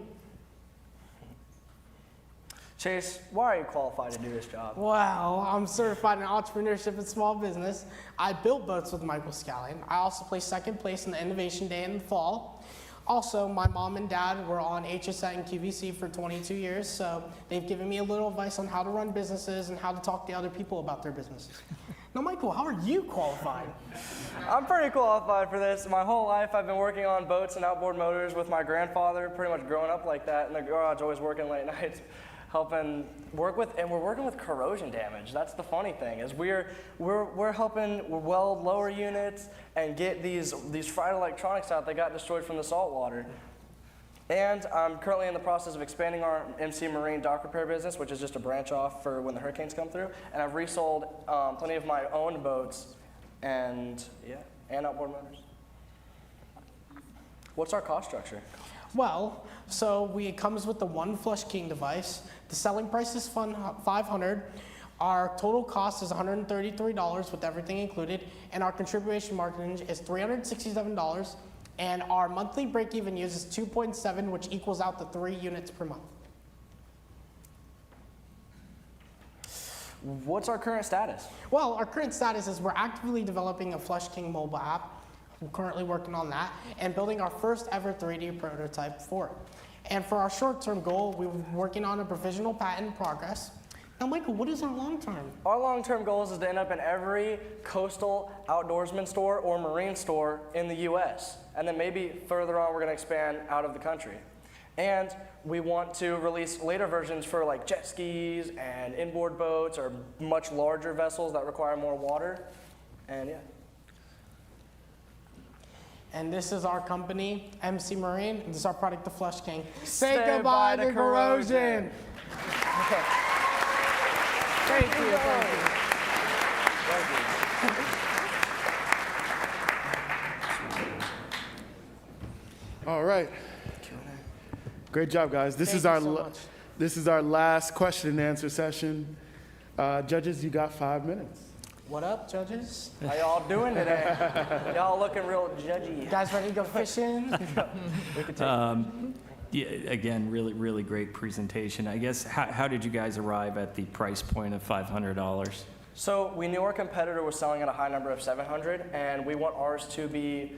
Chase, why are you qualified to do this job? Well, I'm certified in entrepreneurship and small business. I built boats with Michael Scallion. I also placed second place in the Innovation Day in the fall. Also, my mom and dad were on HSET and QVC for 22 years, so they've given me a little advice on how to run businesses and how to talk to other people about their businesses. Now, Michael, how are you qualified? I'm pretty qualified for this. My whole life I've been working on boats and outboard motors with my grandfather, pretty much growing up like that in the garage, always working late nights. Helping work with, and we're working with corrosion damage. That's the funny thing, is we're helping weld lower units and get these fried electronics out that got destroyed from the salt water. And I'm currently in the process of expanding our MC Marine dock repair business, which is just a branch off for when the hurricanes come through. And I've resold plenty of my own boats and outboard motors. What's our cost structure? Well, so it comes with the one Flush King device. The selling price is $500. Our total cost is $133 with everything included, and our contribution margin is $367. And our monthly break-even use is 2.7, which equals out to 3 units per month. What's our current status? Well, our current status is we're actively developing a Flush King mobile app. We're currently working on that and building our first ever 3D prototype for it. And for our short-term goal, we're working on a provisional patent in progress. Now, Michael, what is our long-term? Our long-term goal is to end up in every coastal outdoorsman store or marine store in the U.S. And then maybe further on, we're going to expand out of the country. And we want to release later versions for like jet skis and inboard boats or much larger vessels that require more water. And yeah. And this is our company, MC Marine, and this is our product, the Flush King. Say goodbye to corrosion. Thank you. All right. Great job, guys. This is our last question and answer session. Judges, you got 5 minutes. What up, judges? How y'all doing today? Y'all looking real judgy. You guys ready to go fishing? We could take Yeah, again, really great presentation. I guess, how did you guys arrive at the price point of $500? So we knew our competitor was selling at a high number of 700, and we want ours to be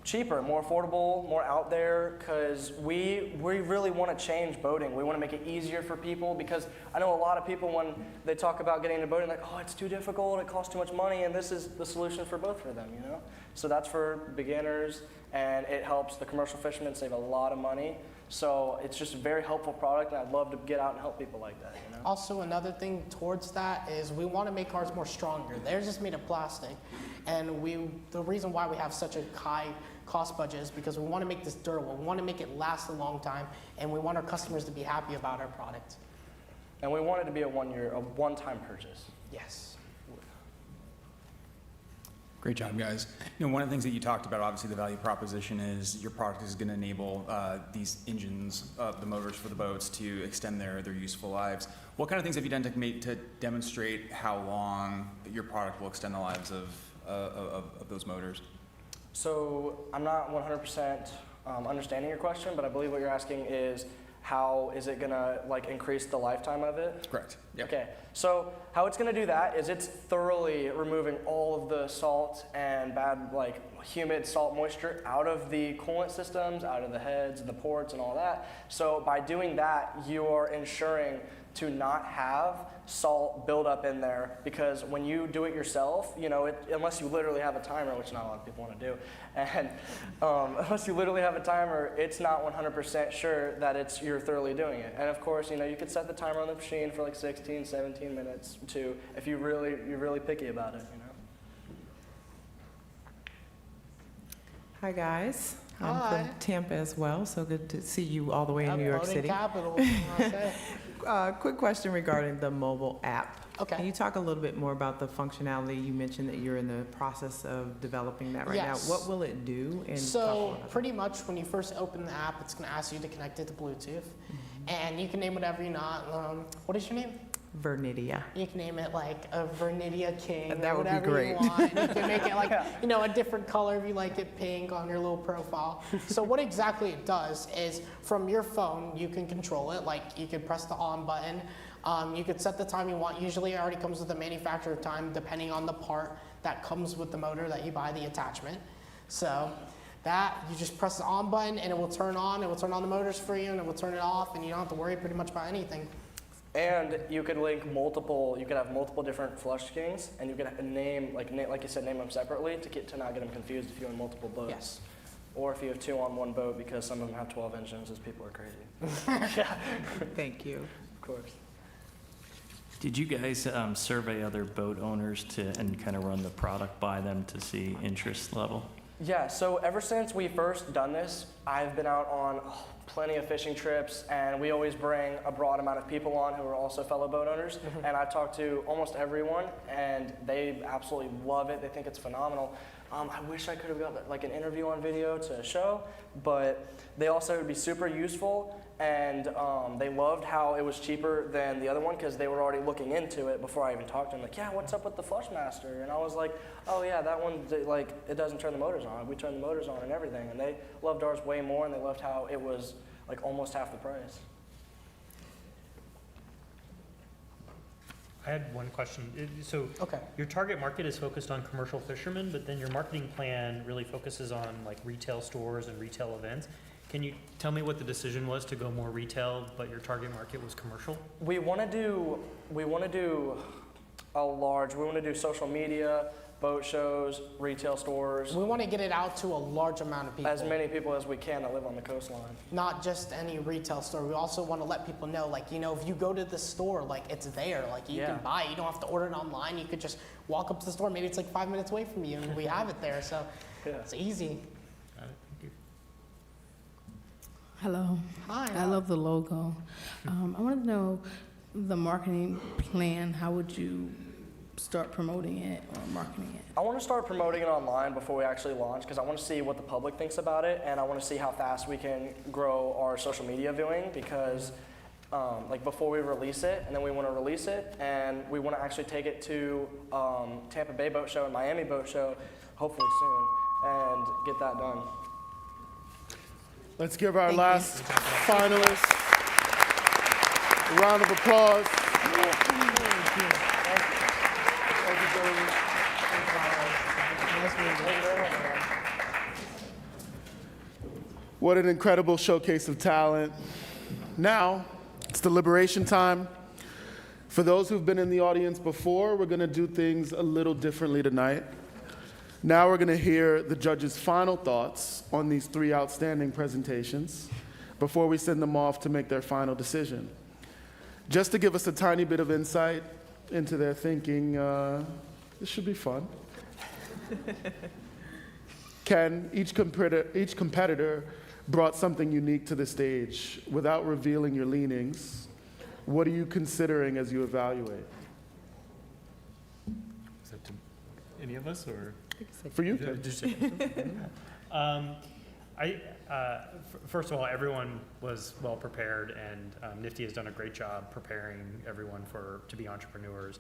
cheaper, more affordable, more out there, because we really want to change boating. We want to make it easier for people, because I know a lot of people, when they talk about getting into boating, like, oh, it's too difficult, it costs too much money, and this is the solution for both for them, you know? So that's for beginners, and it helps the commercial fishermen save a lot of money. So it's just a very helpful product, and I'd love to get out and help people like that, you know? Also, another thing towards that is we want to make ours more stronger. They're just made of plastic, and the reason why we have such a high cost budget is because we want to make this durable. We want to make it last a long time, and we want our customers to be happy about our product. And we want it to be a one-time purchase. Yes. Great job, guys. You know, one of the things that you talked about, obviously, the value proposition is your product is going to enable these engines, the motors for the boats, to extend their useful lives. What kind of things have you done to demonstrate how long your product will extend the lives of those motors? So I'm not 100% understanding your question, but I believe what you're asking is how is it gonna like increase the lifetime of it? Correct. Yep. Okay, so how it's gonna do that is it's thoroughly removing all of the salt and bad, like humid salt moisture out of the coolant systems, out of the heads, the ports, and all that. So by doing that, you're ensuring to not have salt buildup in there, because when you do it yourself, you know, unless you literally have a timer, which not a lot of people want to do, and unless you literally have a timer, it's not 100% sure that you're thoroughly doing it. And of course, you know, you could set the timer on the machine for like 16, 17 minutes too, if you're really picky about it, you know. Hi guys. I'm Hi. from Tampa as well, so good to see you all the way in New York Uploading City. capital. Quick question regarding the mobile app. Okay. Can you talk a little bit more about the functionality? You mentioned that you're in the process of developing that right Yes. now. What will it do? And So pretty much when you first open the app, it's going to ask you to connect it to Bluetooth. And you can name whatever you want. What is your name? Vernidia. You can name it like a Vernidia King And that or would be whatever great. you want. You can make it like, you know, a different color if you like it pink on your little profile. So what exactly it does is from your phone, you can control it. Like you can press the on button. You could set the time you want. Usually it already comes with the manufacturer time depending on the part that comes with the motor that you buy, the attachment. So that, you just press the on button and it will turn on. It will turn on the motors for you and it will turn it off, and you don't have to worry pretty much about anything. And you could link multiple, you could have multiple different flush kings, and you could name, like you said, name them separately to not get them confused if you own multiple boats. Yes. Or if you have two on one boat, because some of them have 12 engines, those people are crazy. Yeah. Thank you. Of course. Did you guys survey other boat owners and kind of run the product by them to see interest level? Yeah, so ever since we first done this, I've been out on plenty of fishing trips, and we always bring a broad amount of people on who are also fellow boat owners. And I've talked to almost everyone, and they absolutely love it. They think it's phenomenal. I wish I could have got like an interview on video to show, but they also would be super useful, and they loved how it was cheaper than the other one because they were already looking into it before I even talked to them. Like, yeah, what's up with the Flushmaster? And I was like, oh yeah, that one, like, it doesn't turn the motors on. We turn the motors on and everything. And they loved ours way more, and they loved how it was like almost half the price. I had one question. So your target market is focused on commercial fishermen, but then your marketing plan really focuses on like retail stores and retail events. Can you tell me what the decision was to go more retail, but your target market was commercial? We want to do social media, boat shows, retail stores. We want to get it out to a large amount of people. As many people as we can that live on the coastline. Not just any retail store. We also want to let people know, like, you know, if you go to the store, like, it's there. Like, you can buy it. You don't have to order it online. You could just walk up to the store. Maybe it's like 5 minutes away from you, and we have it there. So it's easy. Thank you. Hello. Hi. I love the logo. I wanted to know the marketing plan. How would you start promoting it or marketing it? I want to start promoting it online before we actually launch, because I want to see what the public thinks about it, and I want to see how fast we can grow our social media viewing, because like before we release it, and then we want to release it, and we want to actually take it to Tampa Bay Boat Show and Miami Boat Show, hopefully soon, and get that done. Let's give our last finalist a round of applause. What an incredible showcase of talent. Now, it's deliberation time. For those who've been in the audience before, we're going to do things a little differently tonight. Now we're going to hear the judges' final thoughts on these three outstanding presentations before we send them off to make their final decision. Just to give us a tiny bit of insight into their thinking, this should be fun. Ken, each competitor brought something unique to the stage. Without revealing your leanings, what are you considering as you evaluate? Is that to any of us, or? For you. First of all, everyone was well prepared, and NFTE has done a great job preparing everyone to be entrepreneurs.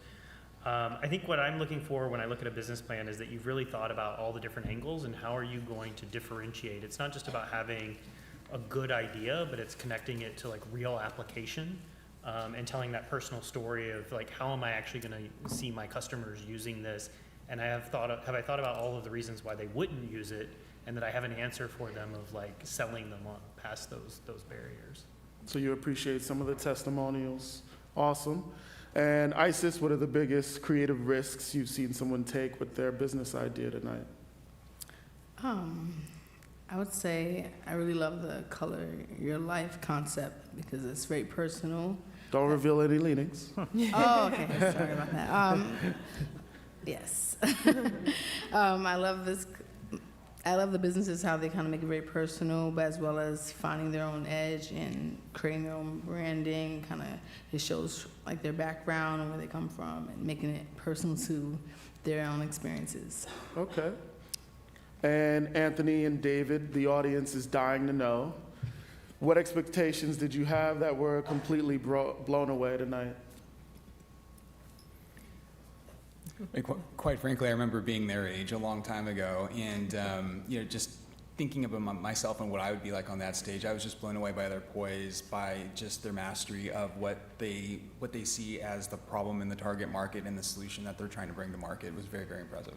I think what I'm looking for when I look at a business plan is that you've really thought about all the different angles and how are you going to differentiate. It's not just about having a good idea, but it's connecting it to like real application, and telling that personal story of like, how am I actually going to see my customers using this? And have I thought about all of the reasons why they wouldn't use it, and that I have an answer for them of like selling them on past those barriers. So you appreciate some of the testimonials. Awesome. And Isis, what are the biggest creative risks you've seen someone take with their business idea tonight? I would say I really love the color your life concept because it's very personal. Don't reveal any leanings. Oh, okay. Sorry about that. Yes. I love this. I love the businesses, how they kind of make it very personal, but as well as finding their own edge and creating their own branding. Kind of, it shows like their background and where they come from, and making it personal to their own experiences. Okay. And Anthony and David, the audience is dying to know, what expectations did you have that were completely blown away tonight? Quite frankly, I remember being their age a long time ago, and just thinking about myself and what I would be like on that stage. I was just blown away by their poise, by just their mastery of what they see as the problem in the target market and the solution that they're trying to bring to market. It was very, very impressive.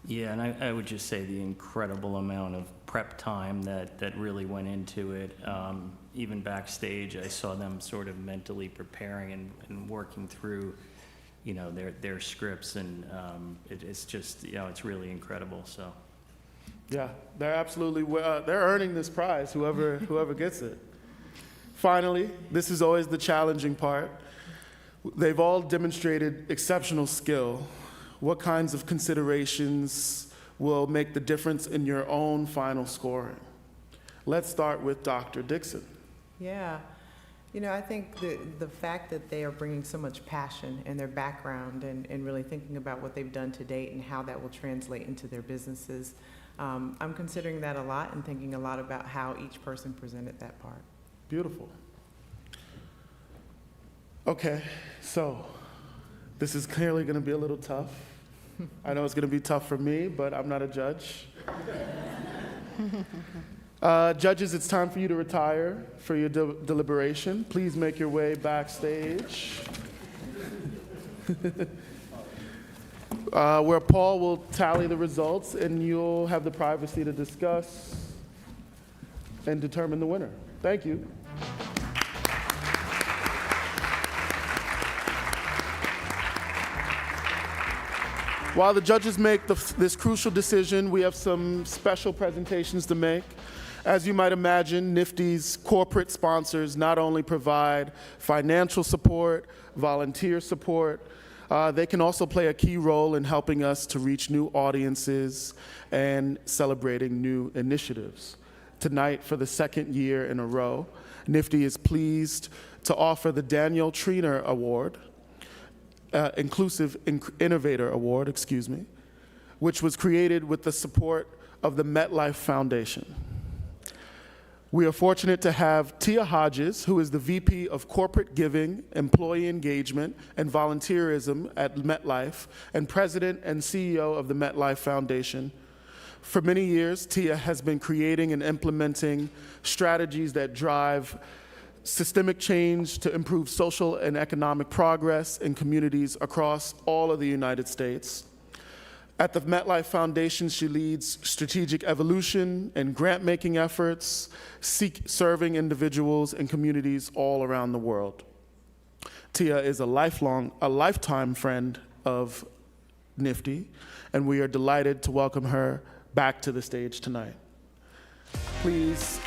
Yeah, and I would just say the incredible amount of prep time that really went into it. Even backstage, I saw them sort of mentally preparing and working through, their scripts, and it's just, it's really incredible. So. Yeah, they're absolutely, they're earning this prize, whoever gets it. Finally, this is always the challenging part. They've all demonstrated exceptional skill. What kinds of considerations will make the difference in your own final scoring? Let's start with Dr. Dixon. Yeah. I think the fact that they are bringing so much passion and their background and really thinking about what they've done to date and how that will translate into their businesses, I'm considering that a lot and thinking a lot about how each person presented that part. Beautiful. Okay, so this is clearly going to be a little tough. I know it's going to be tough for me, but I'm not a judge. Judges, it's time for you to retire for your deliberation. Please make your way backstage. Where Paul will tally the results, and you'll have the privacy to discuss and determine the winner. Thank you. While the judges make this crucial decision, we have some special presentations to make. As you might imagine, NFTE's corporate sponsors not only provide financial support, volunteer support, they can also play a key role in helping us to reach new audiences and celebrating new initiatives. Tonight, for the second year in a row, NFTE is pleased to offer the Daniel Triner Award, Inclusive Innovator Award, which was created with the support of the MetLife Foundation. We are fortunate to have Tia Hodges, who is the VP of Corporate Giving, Employee Engagement, and Volunteerism at MetLife, and President and CEO of the MetLife Foundation. For many years, Tia has been creating and implementing strategies that drive systemic change to improve social and economic progress in communities across all of the United States. At the MetLife Foundation, she leads strategic evolution and grant-making efforts, serving individuals and communities all around the world. Tia is a lifetime friend of NFTE, and we are delighted to welcome her back to the stage tonight. Please.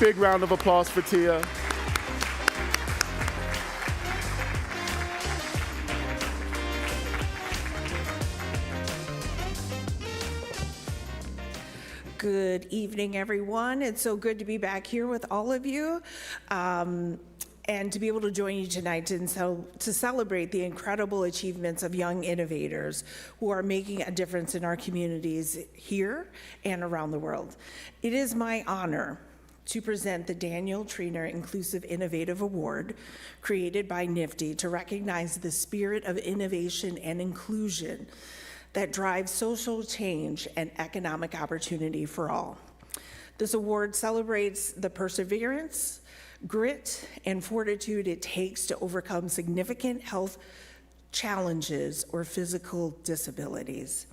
Big round of applause for Tia. Good evening, everyone. It's so good to be back here with all of you. And to be able to join you tonight and to celebrate the incredible achievements of young innovators who are making a difference in our communities here and around the world. It is my honor to present the Daniel Triner Inclusive Innovative Award, created by NFTE to recognize the spirit of innovation and inclusion that drives social change and economic opportunity for all. This award celebrates the perseverance, grit, and fortitude it takes to overcome significant health challenges or physical disabilities.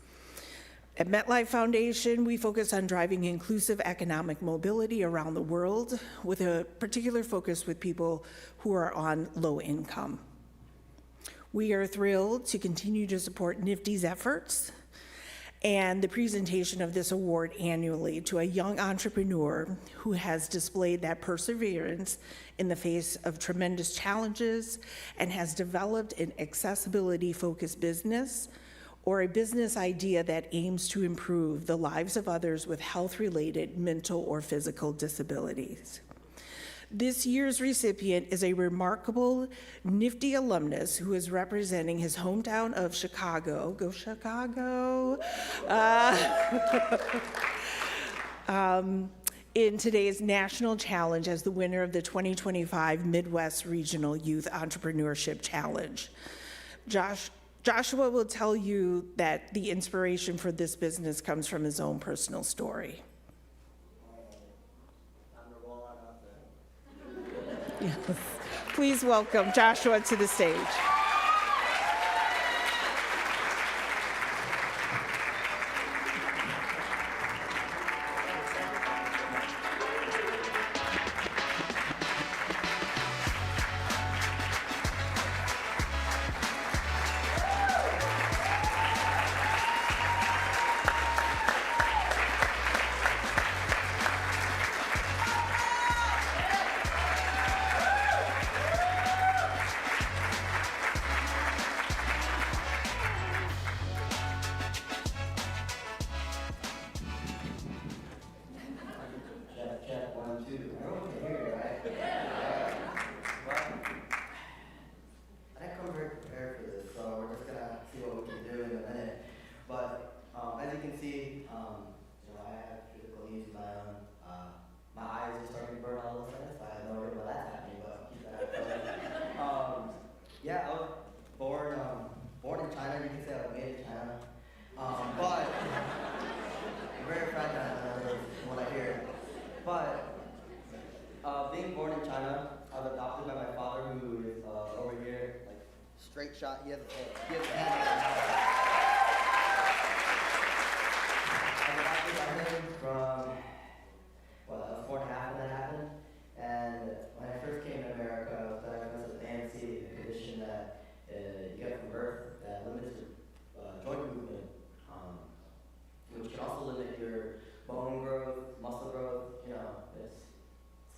At MetLife Foundation, we focus on driving inclusive economic mobility around the world with a particular focus with people who are on low income. We are thrilled to continue to support NFTE's efforts and the presentation of this award annually to a young entrepreneur who has displayed that perseverance in the face of tremendous challenges and has developed an accessibility-focused business or a business idea that aims to improve the lives of others with health-related mental or physical disabilities. This year's recipient is a remarkable NFTE alumnus who is representing his hometown of Chicago. Go Chicago! In today's national challenge as the winner of the 2025 Midwest Regional Youth Entrepreneurship Challenge. Joshua will tell you that the inspiration for this business comes from his own personal story. Yes. Please welcome Joshua to the stage. Shot. He has a from, well, I was 4 and a half when that happened. And when I first came to America, I was diagnosed with ANC, a condition that you get from birth that limits your joint movement, which can also limit your bone growth, muscle growth. You know, it's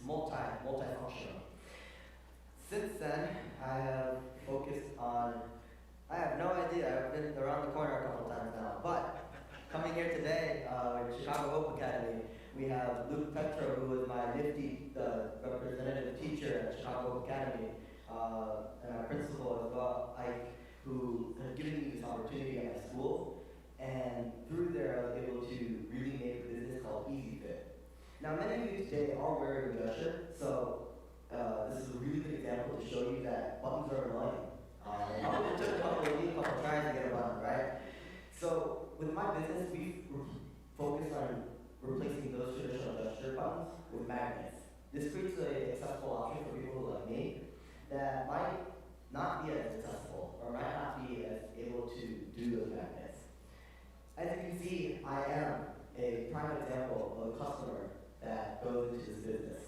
multifunctional. Since then, I have focused on, I have no idea, I've been around the corner a couple times now, but coming here today at Chicago Hope Academy, we have Luke Petro, who is my NFTE representative teacher at Chicago Hope Academy, and our principal as well, Ike, who has given me this opportunity at my school, and through there I was able to really make a business called EasyFit. Now many of you today are wearing a dress shirt, so this is a really good example to show you that buttons are annoying. It took a couple of tries to get a button, right? So with my business, we focus on replacing those traditional dress shirt buttons with magnets. This creates an accessible option for people like me that might not be as accessible or might not be as able to do those magnets. As you can see, I am a prime example of a customer that goes into this business.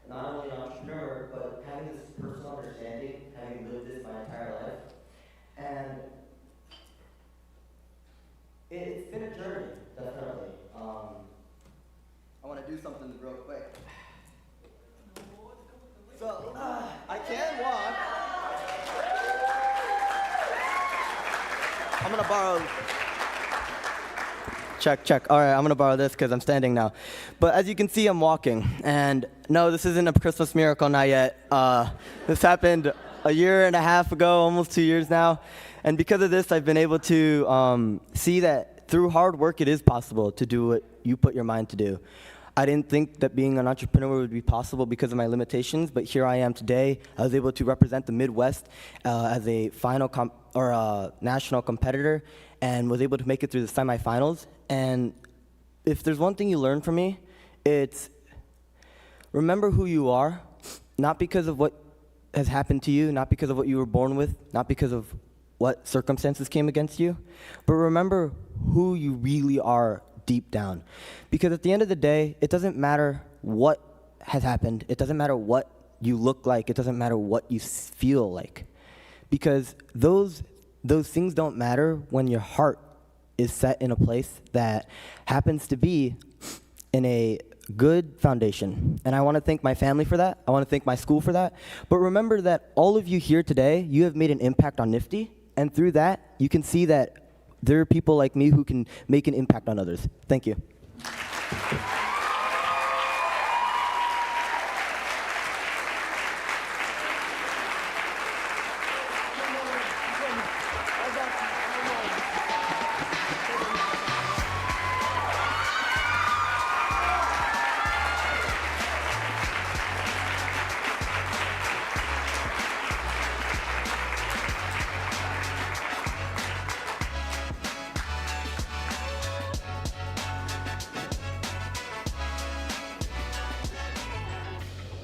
Not only an entrepreneur, but having this personal understanding, having lived this my entire life. And it's been a journey, definitely. I want to do something real quick. So, I can walk. I'm going to borrow. Check. All right, I'm gonna borrow this because I'm standing now. But as you can see, I'm walking. And no, this isn't a Christmas miracle, not yet. This happened a year and a half ago, almost 2 years now. And because of this, I've been able to see that through hard work, it is possible to do what you put your mind to do. I didn't think that being an entrepreneur would be possible because of my limitations, but here I am today. I was able to represent the Midwest as a national competitor and was able to make it through the semifinals. And if there's one thing you learn from me, It's remember who you are, not because of what has happened to you, not because of what you were born with, not because of what circumstances came against you, but remember who you really are deep down. Because at the end of the day, it doesn't matter what has happened, it doesn't matter what you look like, it doesn't matter what you feel like. Because those things don't matter when your heart is set in a place that happens to be in a good foundation. And I want to thank my family for that. I want to thank my school for that. But remember that all of you here today, you have made an impact on NFTE. And through that, you can see that there are people like me who can make an impact on others. Thank you.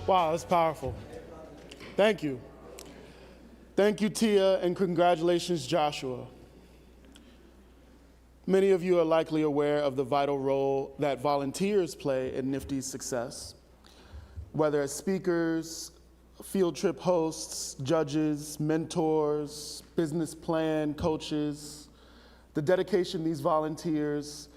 Wow, that's powerful. Thank you. Thank you, Tia, and congratulations, Joshua. Many of you are likely aware of the vital role that volunteers play in NFTE's success, whether as speakers, field trip hosts, judges, mentors, business plan coaches. The dedication of these volunteers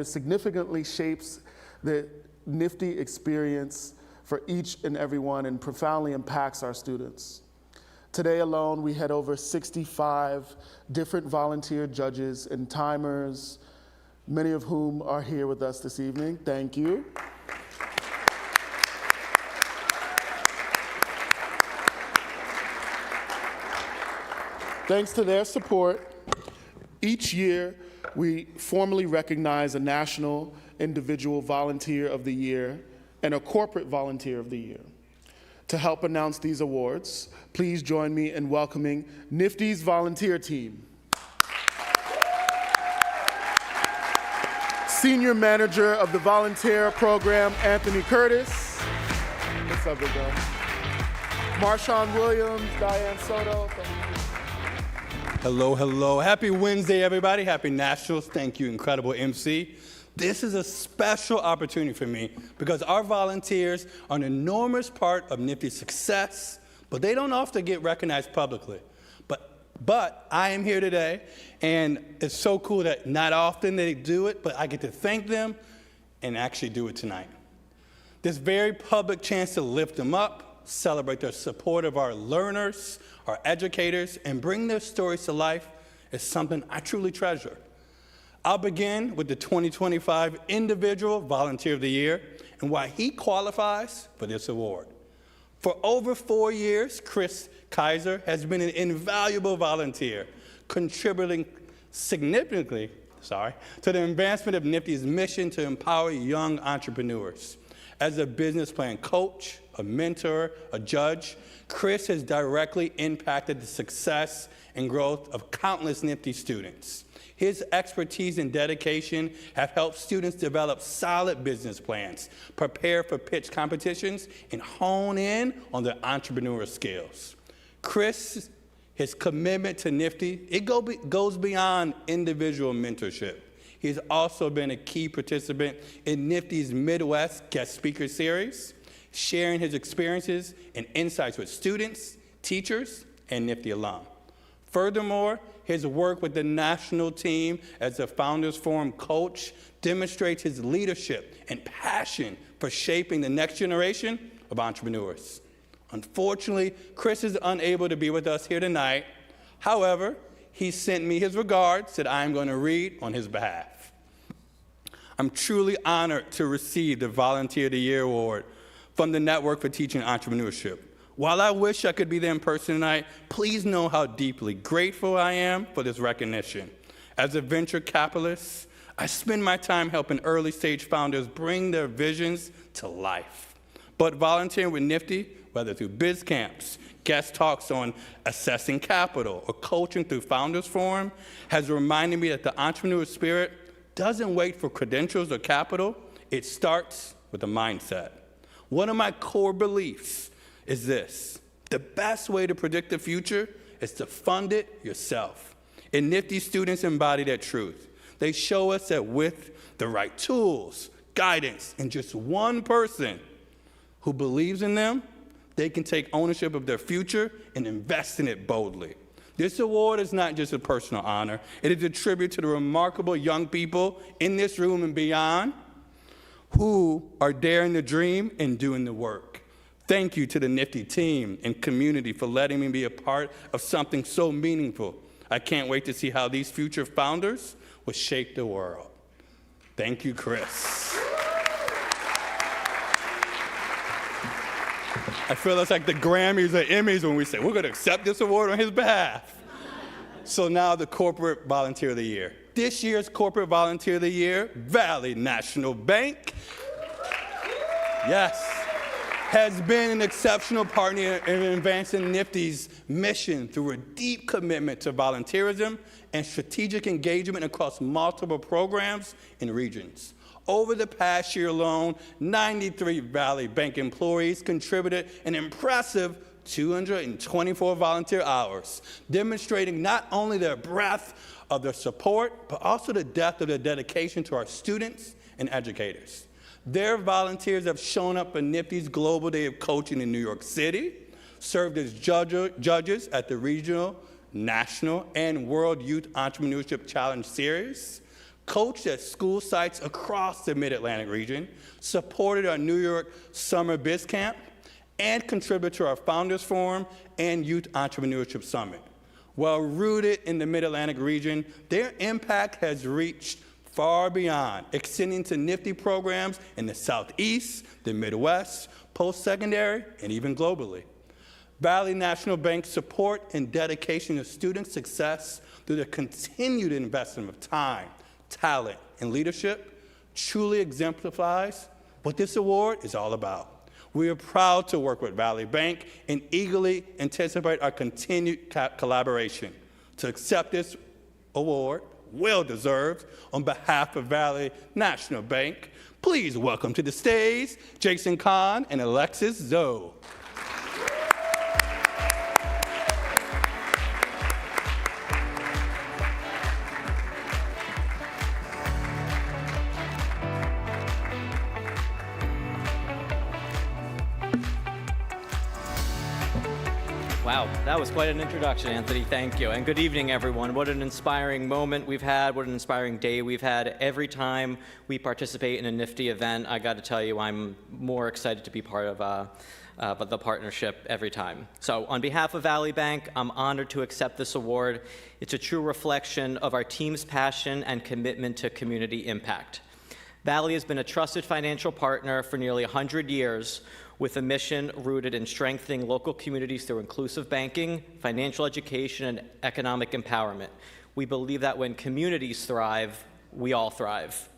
significantly shapes the NFTE experience for each and every one and profoundly impacts our students. Today alone, we had over 65 different volunteer judges and timers, many of whom are here with us this evening. Thank you. Thanks to their support, each year we formally recognize a national individual volunteer of the year and a corporate volunteer of the year. To help announce these awards, please join me in welcoming NFTE's volunteer team. Senior Manager of the Volunteer Program, Anthony Curtis. What's up, big guy? Marshawn Williams, Diane Soto. Thank you. Hello, hello. Happy Wednesday, everybody. Happy Nationals. Thank you, incredible MC. This is a special opportunity for me because our volunteers are an enormous part of NFTE's success, but they don't often get recognized publicly. But I am here today, and it's so cool that not often they do it, but I get to thank them and actually do it tonight. This very public chance to lift them up, celebrate their support of our learners, our educators, and bring their stories to life is something I truly treasure. I'll begin with the 2025 Individual Volunteer of the Year and why he qualifies for this award. For over 4 years, Chris Kaiser has been an invaluable volunteer, contributing significantly to the advancement of NFTE's mission to empower young entrepreneurs. As a business plan coach, a mentor, a judge, Chris has directly impacted the success and growth of countless NFTE students. His expertise and dedication have helped students develop solid business plans, prepare for pitch competitions, and hone in on their entrepreneurial skills. Chris, his commitment to NFTE, it goes beyond individual mentorship. He's also been a key participant in NFTE's Midwest Guest Speaker Series, sharing his experiences and insights with students, teachers, and NFTE alum. Furthermore, his work with the national team as a Founders Forum coach demonstrates his leadership and passion for shaping the next generation of entrepreneurs. Unfortunately, Chris is unable to be with us here tonight. However, he sent me his regards that I am going to read on his behalf. I'm truly honored to receive the Volunteer of the Year Award from the Network for Teaching Entrepreneurship. While I wish I could be there in person tonight, please know how deeply grateful I am for this recognition. As a venture capitalist, I spend my time helping early stage founders bring their visions to life. But volunteering with NFTE, whether through biz camps, guest talks on assessing capital, or coaching through Founders Forum, has reminded me that the entrepreneurial spirit doesn't wait for credentials or capital. It starts with a mindset. One of my core beliefs is this: the best way to predict the future is to fund it yourself. And Nifty students embody that truth. They show us that with the right tools, guidance, and just one person who believes in them, they can take ownership of their future and invest in it boldly. This award is not just a personal honor. It is a tribute to the remarkable young people in this room and beyond who are daring to dream and doing the work. Thank you to the Nifty team and community for letting me be a part of something so meaningful. I can't wait to see how these future founders will shape the world. Thank you, Chris. I feel it's like the Grammys or Emmys when we say, we're going to accept this award on his behalf. So now the Corporate Volunteer of the Year. This year's Corporate Volunteer of the Year, Valley National Bank, yes, has been an exceptional partner in advancing Nifty's mission through a deep commitment to volunteerism and strategic engagement across multiple programs and regions. Over the past year alone, 93 Valley Bank employees contributed an impressive 224 volunteer hours, demonstrating not only the breadth of their support, but also the depth of their dedication to our students and educators. Their volunteers have shown up for Nifty's Global Day of Coaching in New York City, served as judges at the Regional, National, and World Youth Entrepreneurship Challenge Series, coached at school sites across the Mid-Atlantic region, supported our New York Summer Biz Camp, and contributed to our Founders Forum and Youth Entrepreneurship Summit. While rooted in the Mid-Atlantic region, their impact has reached far beyond, extending to Nifty programs in the Southeast, the Midwest, post-secondary, and even globally. Valley National Bank's support and dedication to student success through the continued investment of time, talent, and leadership truly exemplifies what this award is all about. We are proud to work with Valley Bank and eagerly anticipate our continued collaboration. To accept this award, well deserved, on behalf of Valley National Bank, please welcome to the stage Jason Kahn and Alexis Zoe. Wow, that was quite an introduction, Anthony. Thank you. And good evening, everyone. What an inspiring moment we've had. What an inspiring day we've had. Every time we participate in a Nifty event, I got to tell you, I'm more excited to be part of the partnership every time. So on behalf of Valley Bank, I'm honored to accept this award. It's a true reflection of our team's passion and commitment to community impact. Valley has been a trusted financial partner for nearly 100 years, with a mission rooted in strengthening local communities through inclusive banking, financial education, and economic empowerment. We believe that when communities thrive, we all thrive.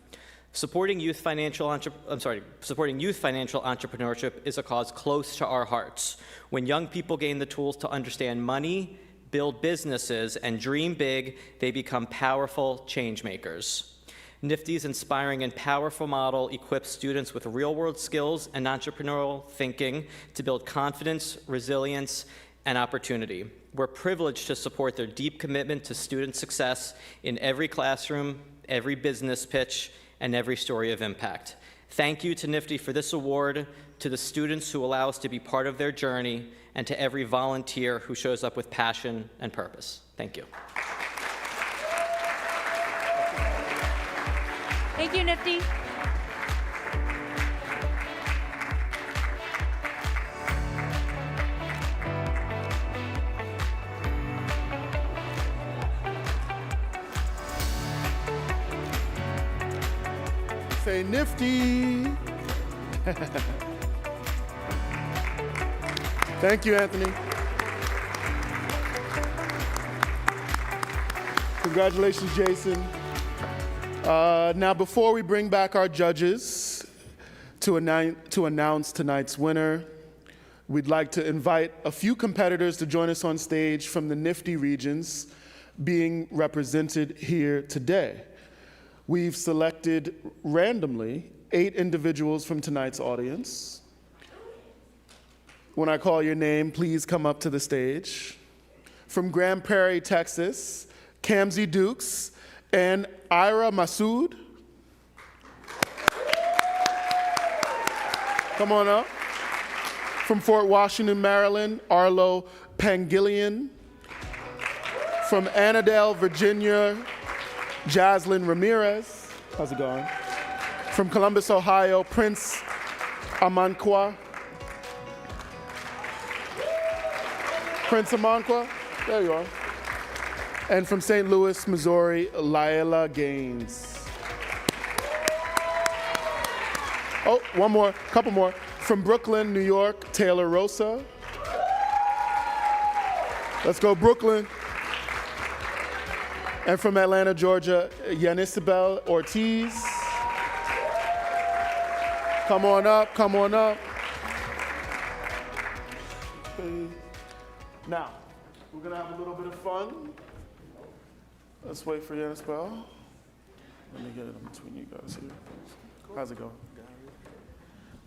Supporting youth financial entrepreneurship is a cause close to our hearts. When young people gain the tools to understand money, build businesses, and dream big, they become powerful change makers. Nifty's inspiring and powerful model equips students with real-world skills and entrepreneurial thinking to build confidence, resilience, and opportunity. We're privileged to support their deep commitment to student success in every classroom, every business pitch, and every story of impact. Thank you to Nifty for this award, to the students who allow us to be part of their journey, and to every volunteer who shows up with passion and purpose. Thank you. Thank you, Nifty. Say Nifty. Thank you, Anthony. Congratulations, Jason. Now, before we bring back our judges to announce tonight's winner, we'd like to invite a few competitors to join us on stage from the Nifty regions being represented here today. We've selected randomly 8 individuals from tonight's audience. When I call your name, please come up to the stage. From Grand Prairie, Texas, Kamzi Dukes and Ira Masood. Come on up. From Fort Washington, Maryland, Arlo Pangilian. From Annandale, Virginia, Jaslyn Ramirez. How's it going? From Columbus, Ohio, Prince Amankwa. Prince Amankwa, there you are. And from St. Louis, Missouri, Laila Gaines. Oh, one more, couple more. From Brooklyn, New York, Taylor Rosa. Let's go, Brooklyn. And from Atlanta, Georgia, Yanisabel Ortiz. Come on up, come on up. Now, we're gonna have a little bit of fun. Let's wait for Yanisabel. Let me get it in between you guys here. How's it going?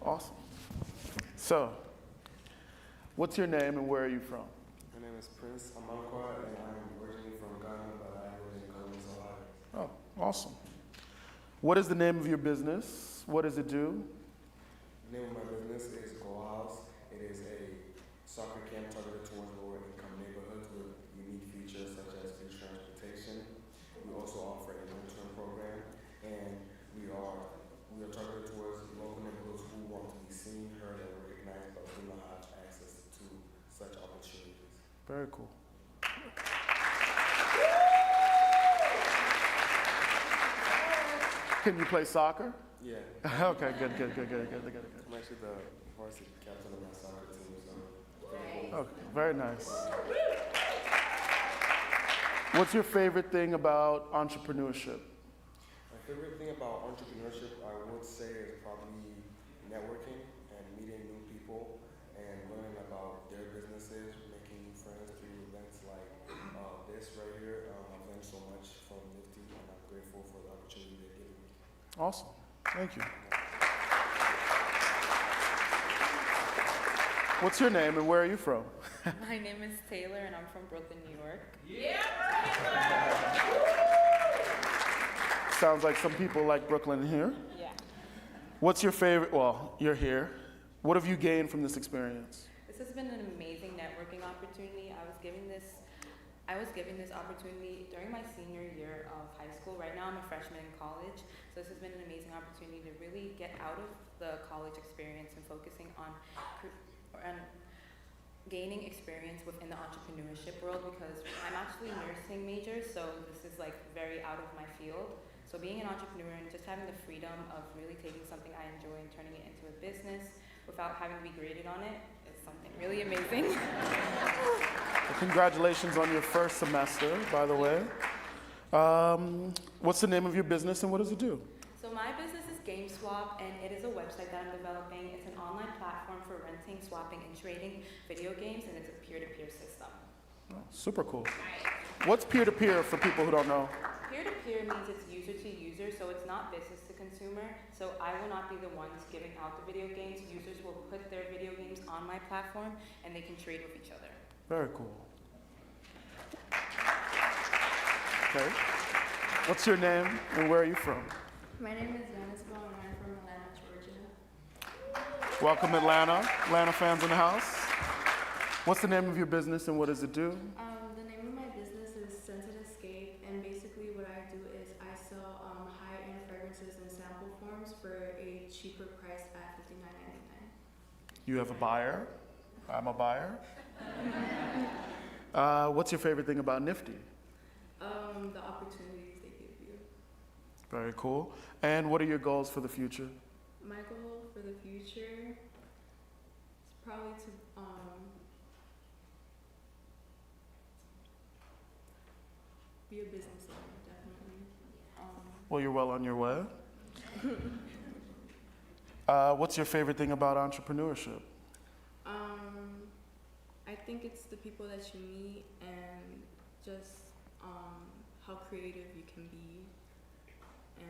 Awesome. So, what's your name and where are you from? My name is Prince Amankwa, and I'm originally from Ghana, but I live in Columbus, Ohio. Oh, awesome. What is the name of your business? What does it do? The name of my business is Goal House. It is a soccer camp targeted towards lower-income neighborhoods with unique features such as free transportation. We also offer a mentoring program, and we are targeted towards local neighborhoods who want to be seen, heard, and recognized, but do not have access to such opportunities. Very cool. Can you play soccer? Yeah. Okay, good. I'm actually the varsity captain of my soccer team, so pretty cool. Okay, very nice. What's your favorite thing about entrepreneurship? My favorite thing about entrepreneurship, I would say, is probably networking and meeting new people and learning about their businesses, making new friends through events like this right here. I've learned so much from NFTE, and I'm grateful for the opportunity they've given me. Awesome. Thank you. What's your name and where are you from? My name is Taylor and I'm from Brooklyn, New York. Sounds like some people like Brooklyn here. Yeah. What's your favorite? Well, you're here. What have you gained from this experience? This has been an amazing networking opportunity. I was given this opportunity during my senior year of high school. Right now I'm a freshman in college, so this has been an amazing opportunity to really get out of the college experience and focusing on gaining experience within the entrepreneurship world, because I'm actually nursing major, so this is like very out of my field. So being an entrepreneur and just having the freedom of really taking something I enjoy and turning it into a business without having to be graded on it is something really amazing. Well, congratulations on your first semester, by the way. What's the name of your business and what does it do? So my business is GameSwap, and it is a website that I'm developing. It's an online platform for renting, swapping, and trading video games, and it's a peer-to-peer system. Oh, super cool. What's peer-to-peer for people who don't know? Peer-to-peer means it's user to user, so it's not business to consumer. So I will not be the ones giving out the video games. Users will put their video games on my platform, and they can trade with each other. Very cool. Okay. What's your name and where are you from? My name is Yanisabel and I'm from Atlanta, Georgia. Welcome, Atlanta. Atlanta fans in the house. What's the name of your business and what does it do? The name of my business is Scented Escape, and basically what I do is I sell high-end fragrances in sample forms for a cheaper price at $59.99. You have a buyer. I'm a buyer. What's your favorite thing about NFTE? The opportunities they give you. Very cool. And what are your goals for the future? My goal for the future is probably to be a business owner, definitely. Well, you're well on your way. What's your favorite thing about entrepreneurship? I think it's the people that you meet and just how creative you can be. and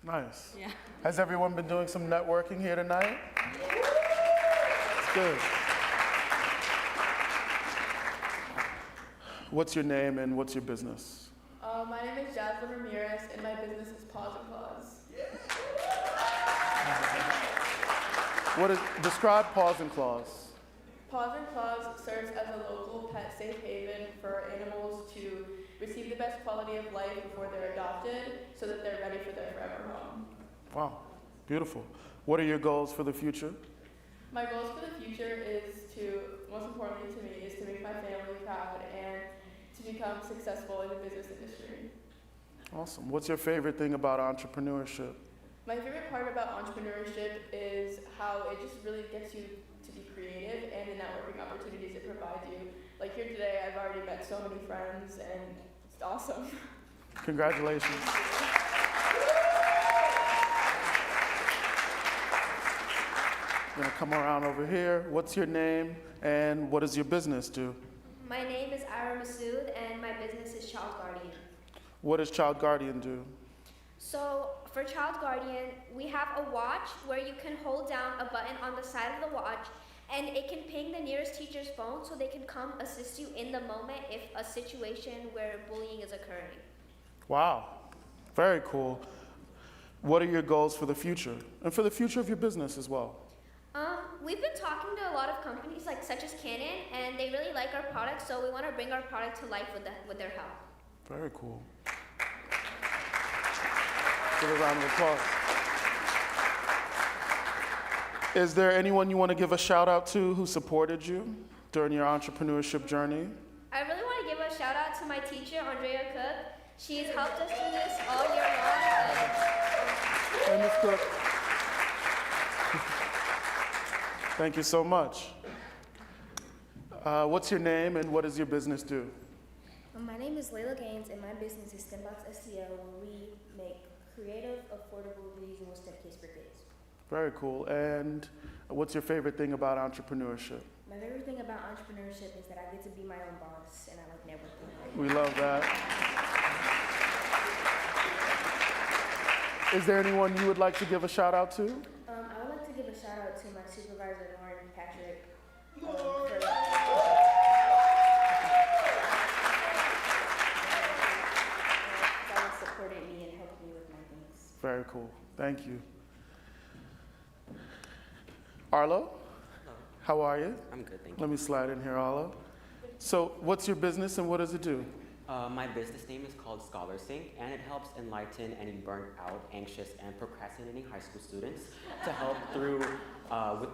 Nice. yeah. Has everyone been doing some networking here tonight? It's good. What's your name and what's your business? My name is Jasmine Ramirez, and my business is Paws and Claws. Describe Paws and Claws. Paws and Claws serves as a local pet safe haven for animals to receive the best quality of life before they're adopted so that they're ready for their forever home. Wow, beautiful. What are your goals for the future? My goals for the future is to, most importantly to me, is to make my family proud and to become successful in the business industry. Awesome. What's your favorite thing about entrepreneurship? My favorite part about entrepreneurship is how it just really gets you to be creative and the networking opportunities it provides you. Like here today, I've already met so many friends and it's awesome. Congratulations. I'm gonna come around over here. What's your name and what does your business do? My name is Ira Masood and my business is Child Guardian. What does Child Guardian do? So for Child Guardian, we have a watch where you can hold down a button on the side of the watch and it can ping the nearest teacher's phone so they can come assist you in the moment if a situation where bullying is occurring. Wow, very cool. What are your goals for the future and for the future of your business as well? We've been talking to a lot of companies such as Canon, and they really like our product, so we want to bring our product to life with their help. Very cool. Give a round of applause. Is there anyone you want to give a shout out to who supported you during your entrepreneurship journey? I really want to give a shout out to my teacher, Andrea Cook. She's helped us through this all year long. Hey, Ms. Cook. Thank you so much. What's your name and what does your business do? My name is Layla Gaines and my business is STEMbox STL, where we make creative, affordable, reusable STEM case for kids. Very cool. And what's your favorite thing about entrepreneurship? My favorite thing about entrepreneurship is that I get to be my own boss and I like networking. We love that. Is there anyone you would like to give a shout out to? I would like to give a shout out to my supervisor, Lauren Patrick. For supporting me and helping me with my things. Very cool. Thank you. Arlo? Hello. How are you? I'm good, thank you. Let me slide in here, Arlo. So what's your business and what does it do? My business name is called ScholarSync, and it helps enlighten any burnt out, anxious, and procrastinating high school students to help through with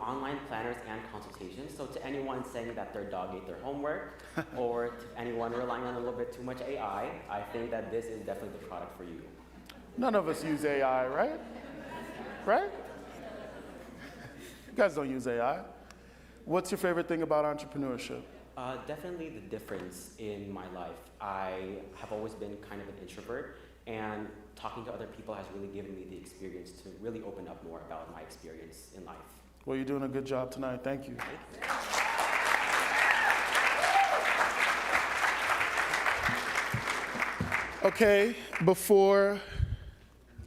online planners and consultations. So to anyone saying that their dog ate their homework, or to anyone relying on a little bit too much AI, I think that this is definitely the product for you. None of us use AI, right? Right? You guys don't use AI. What's your favorite thing about entrepreneurship? Definitely the difference in my life. I have always been kind of an introvert, and talking to other people has really given me the experience to really open up more about my experience in life. Well, you're doing a good job tonight. Thank you. Okay, before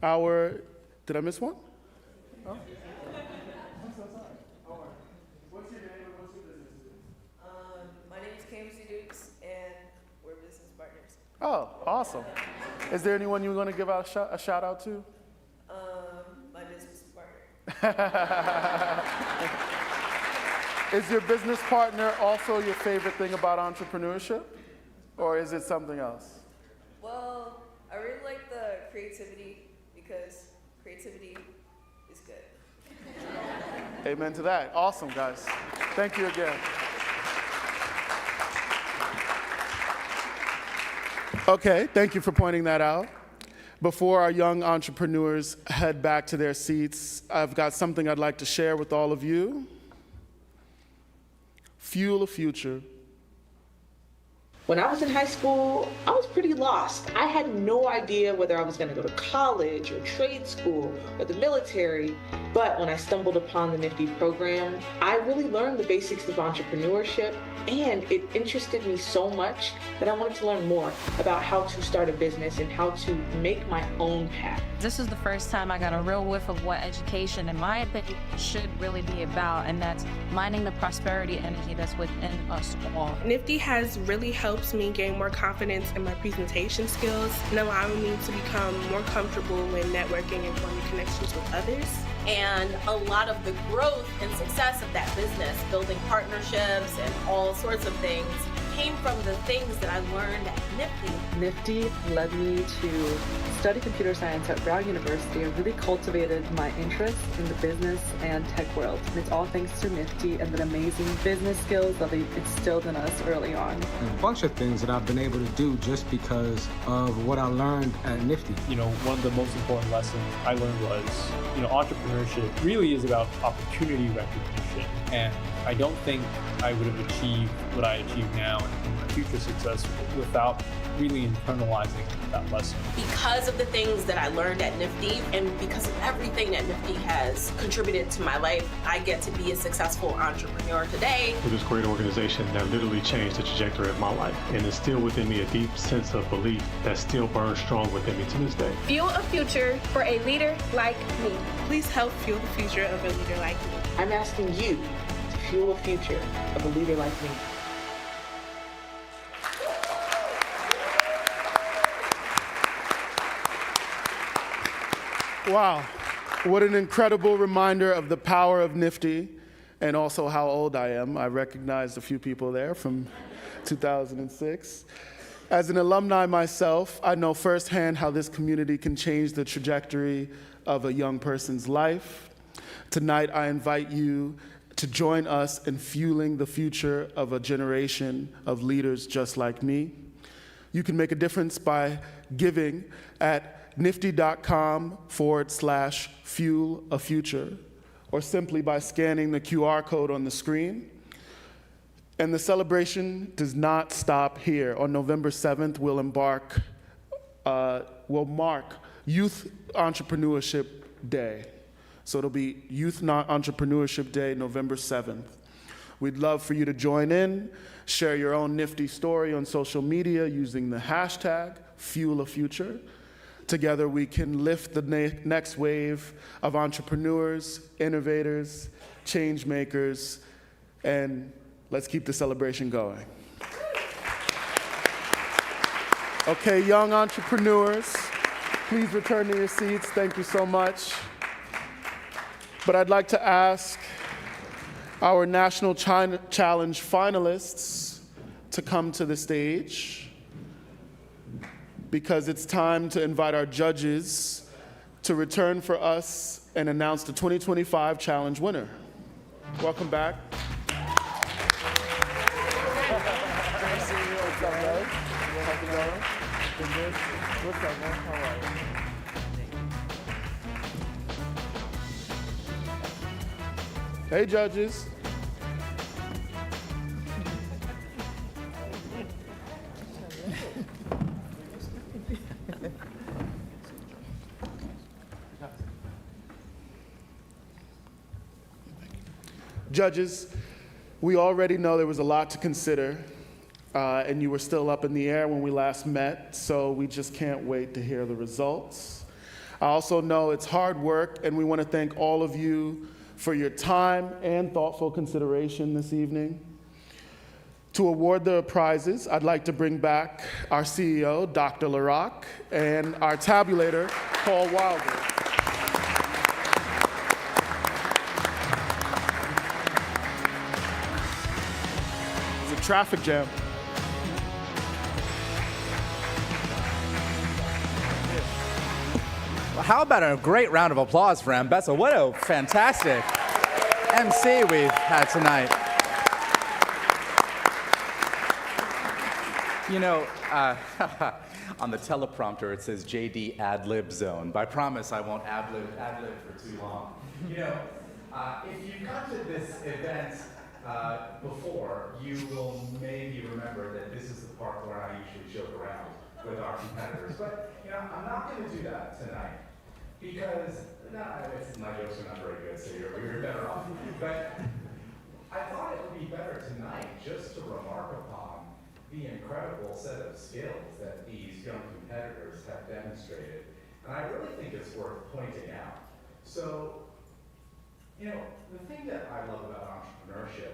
our, did I miss one? Oh. I'm so sorry. What's your name and what's your business? My name is KMC Dukes, and we're business partners. Oh, awesome. Is there anyone you want to give out a shout out to? My business partner. Is your business partner also your favorite thing about entrepreneurship? Or is it something else? Well, I really like the creativity because creativity is good. Amen to that. Awesome, guys. Thank you again. Okay, thank you for pointing that out. Before our young entrepreneurs head back to their seats, I've got something I'd like to share with all of you. Fuel a future. When I was in high school, I was pretty lost. I had no idea whether I was going to go to college or trade school or the military. But when I stumbled upon the NFTE program, I really learned the basics of entrepreneurship, and it interested me so much that I wanted to learn more about how to start a business and how to make my own path. This is the first time I got a real whiff of what education, in my opinion, should really be about, and that's mining the prosperity energy that's within us all. NFTE has really helped me gain more confidence in my presentation skills and allowing me to become more comfortable when networking and forming connections with others. And a lot of the growth and success of that business, building partnerships and all sorts of things, came from the things that I learned at NFTE. NFTE led me to study computer science at Brown University and really cultivated my interest in the business and tech world. And it's all thanks to NFTE and the amazing business skills that they instilled in us early on. A bunch of things that I've been able to do just because of what I learned at NFTE. You know, one of the most important lessons I learned was, entrepreneurship really is about opportunity recognition. And I don't think I would have achieved what I achieve now and my future success without really internalizing that lesson. Because of the things that I learned at NFTE and because of everything that NFTE has contributed to my life, I get to be a successful entrepreneur today. With this great organization that literally changed the trajectory of my life and instilled within me a deep sense of belief that still burns strong within me to this day. Fuel a future for a leader like me. Please help fuel the future of a leader like me. I'm asking you to fuel the future of a leader like me. Wow, what an incredible reminder of the power of NFTE and also how old I am. I recognized a few people there from 2006. As an alumni myself, I know firsthand how this community can change the trajectory of a young person's life. Tonight, I invite you to join us in fueling the future of a generation of leaders just like me. You can make a difference by giving at nifty.com/fuel a future, or simply by scanning the QR code on the screen. And the celebration does not stop here. On November 7th, we'll mark Youth Entrepreneurship Day. So it'll be Youth Entrepreneurship Day, November 7th. We'd love for you to join in, share your own NFTE story on social media using the hashtag #FuelAFuture. Together, we can lift the next wave of entrepreneurs, innovators, change makers, and let's keep the celebration going. Okay, young entrepreneurs, please return to your seats. Thank you so much. But I'd like to ask our National Challenge finalists to come to the stage, because it's time to invite our judges to return for us and announce the 2025 Challenge winner. Welcome back. Hey, judges. Judges, we already know there was a lot to consider, and you were still up in the air when we last met, so we just can't wait to hear the results. I also know it's hard work, and we want to thank all of you for your time and thoughtful consideration this evening. To award the prizes, I'd like to bring back our CEO, Dr. LaRock, and our tabulator, Paul Wilder. Traffic jam. Well, how about a great round of applause for Ambessa? What a fantastic MC we've had tonight. You know, on the teleprompter it says JD ad-lib zone, but I promise I won't ad-lib for too long. You know, if you come to this event before, you will maybe remember that this is the part where I usually joke around with our competitors. But I'm not going to do that tonight because my jokes are not very good, so you're better off. But I thought it would be better tonight just to remark upon the incredible set of skills that these young competitors have demonstrated. And I really think it's worth pointing out. So, the thing that I love about entrepreneurship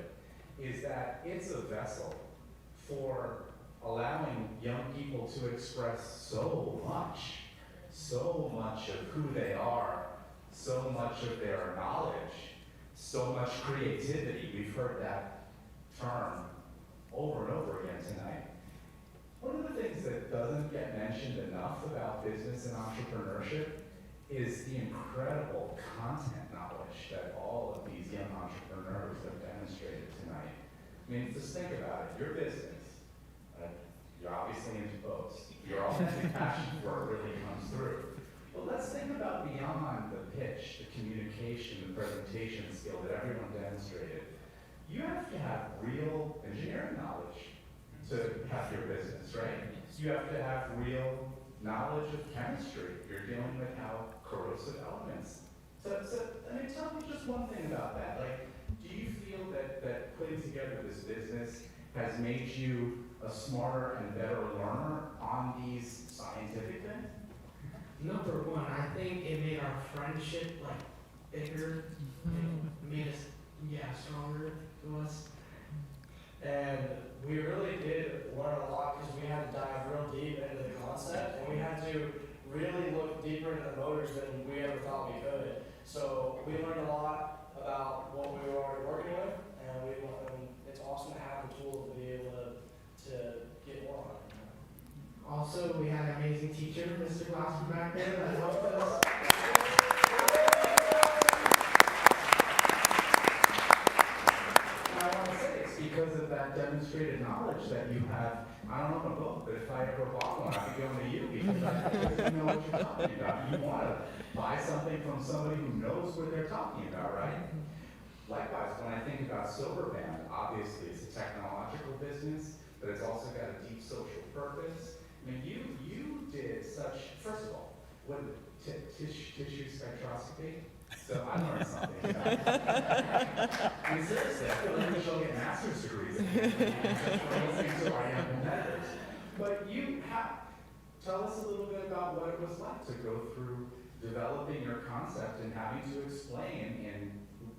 is that it's a vessel for allowing young people to express so much of who they are, so much of their knowledge, so much creativity. We've heard that term over and over again tonight. One of the things that doesn't get mentioned enough about business and entrepreneurship is the incredible content knowledge that all of these young entrepreneurs have demonstrated tonight. I mean, just think about it. Your business, you're obviously into boats. Your authentic passion for it really comes through. But let's think about beyond the pitch, the communication, the presentation skill that everyone demonstrated. You have to have real engineering knowledge to have your business, right? You have to have real knowledge of chemistry. You're dealing with how corrosive elements. So tell me just one thing about that. Like, do you feel that putting together this business has made you a smarter and better learner on these scientific things? Number one, I think it made our friendship bigger. It made us stronger to us. And we really did learn a lot because we had to dive real deep into the concept, and we had to really look deeper into the motors than we ever thought we could. So we learned a lot about what we were already working with, and it's awesome to have the tools to be able to get more on it. Also, we had an amazing teacher, Mr. Glasser, back there that helped us. I want to say it's because of that demonstrated knowledge that you have. I don't own a book, but if I ever bought one, I'd be going to you because you know what you're talking about. You want to buy something from somebody who knows what they're talking about, right? Likewise, when I think about Silverband, obviously it's a technological business, but it's also got a deep social purpose. I mean, you did such, first of all, what tissue spectroscopy? So I learned something about it. I mean, seriously, I feel like we should get master's degrees in listening to our young competitors. But tell us a little bit about what it was like to go through developing your concept and having to explain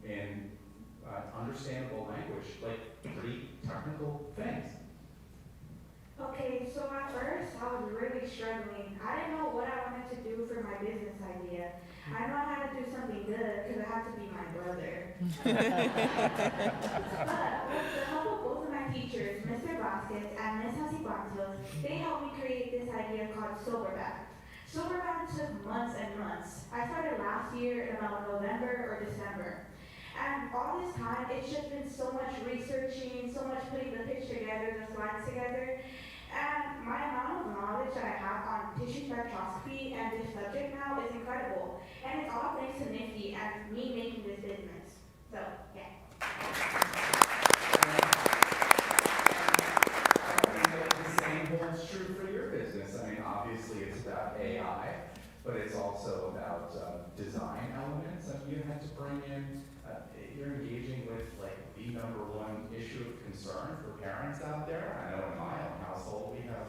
in understandable language, like pretty technical things. Okay, so at first I was really struggling. I didn't know what I wanted to do for my business idea. I know I had to do something good because I had to be my brother. But with the help of both of my teachers, Mr. Vasquez and Ms. Hasibantos, they helped me create this idea called Silverback. Silverback took months and months. I started last year in about November or December. And all this time, it's just been so much researching, so much putting the pitch together, the slides together. And my amount of knowledge that I have on tissue spectroscopy and this subject now is incredible. And it's all thanks to Nifty and me making this business. So, yeah. The same holds true for your business. I mean, obviously it's about AI, but it's also about design elements. I mean, you had to bring in, you're engaging with the #1 issue of concern for parents out there. I know in my own household we have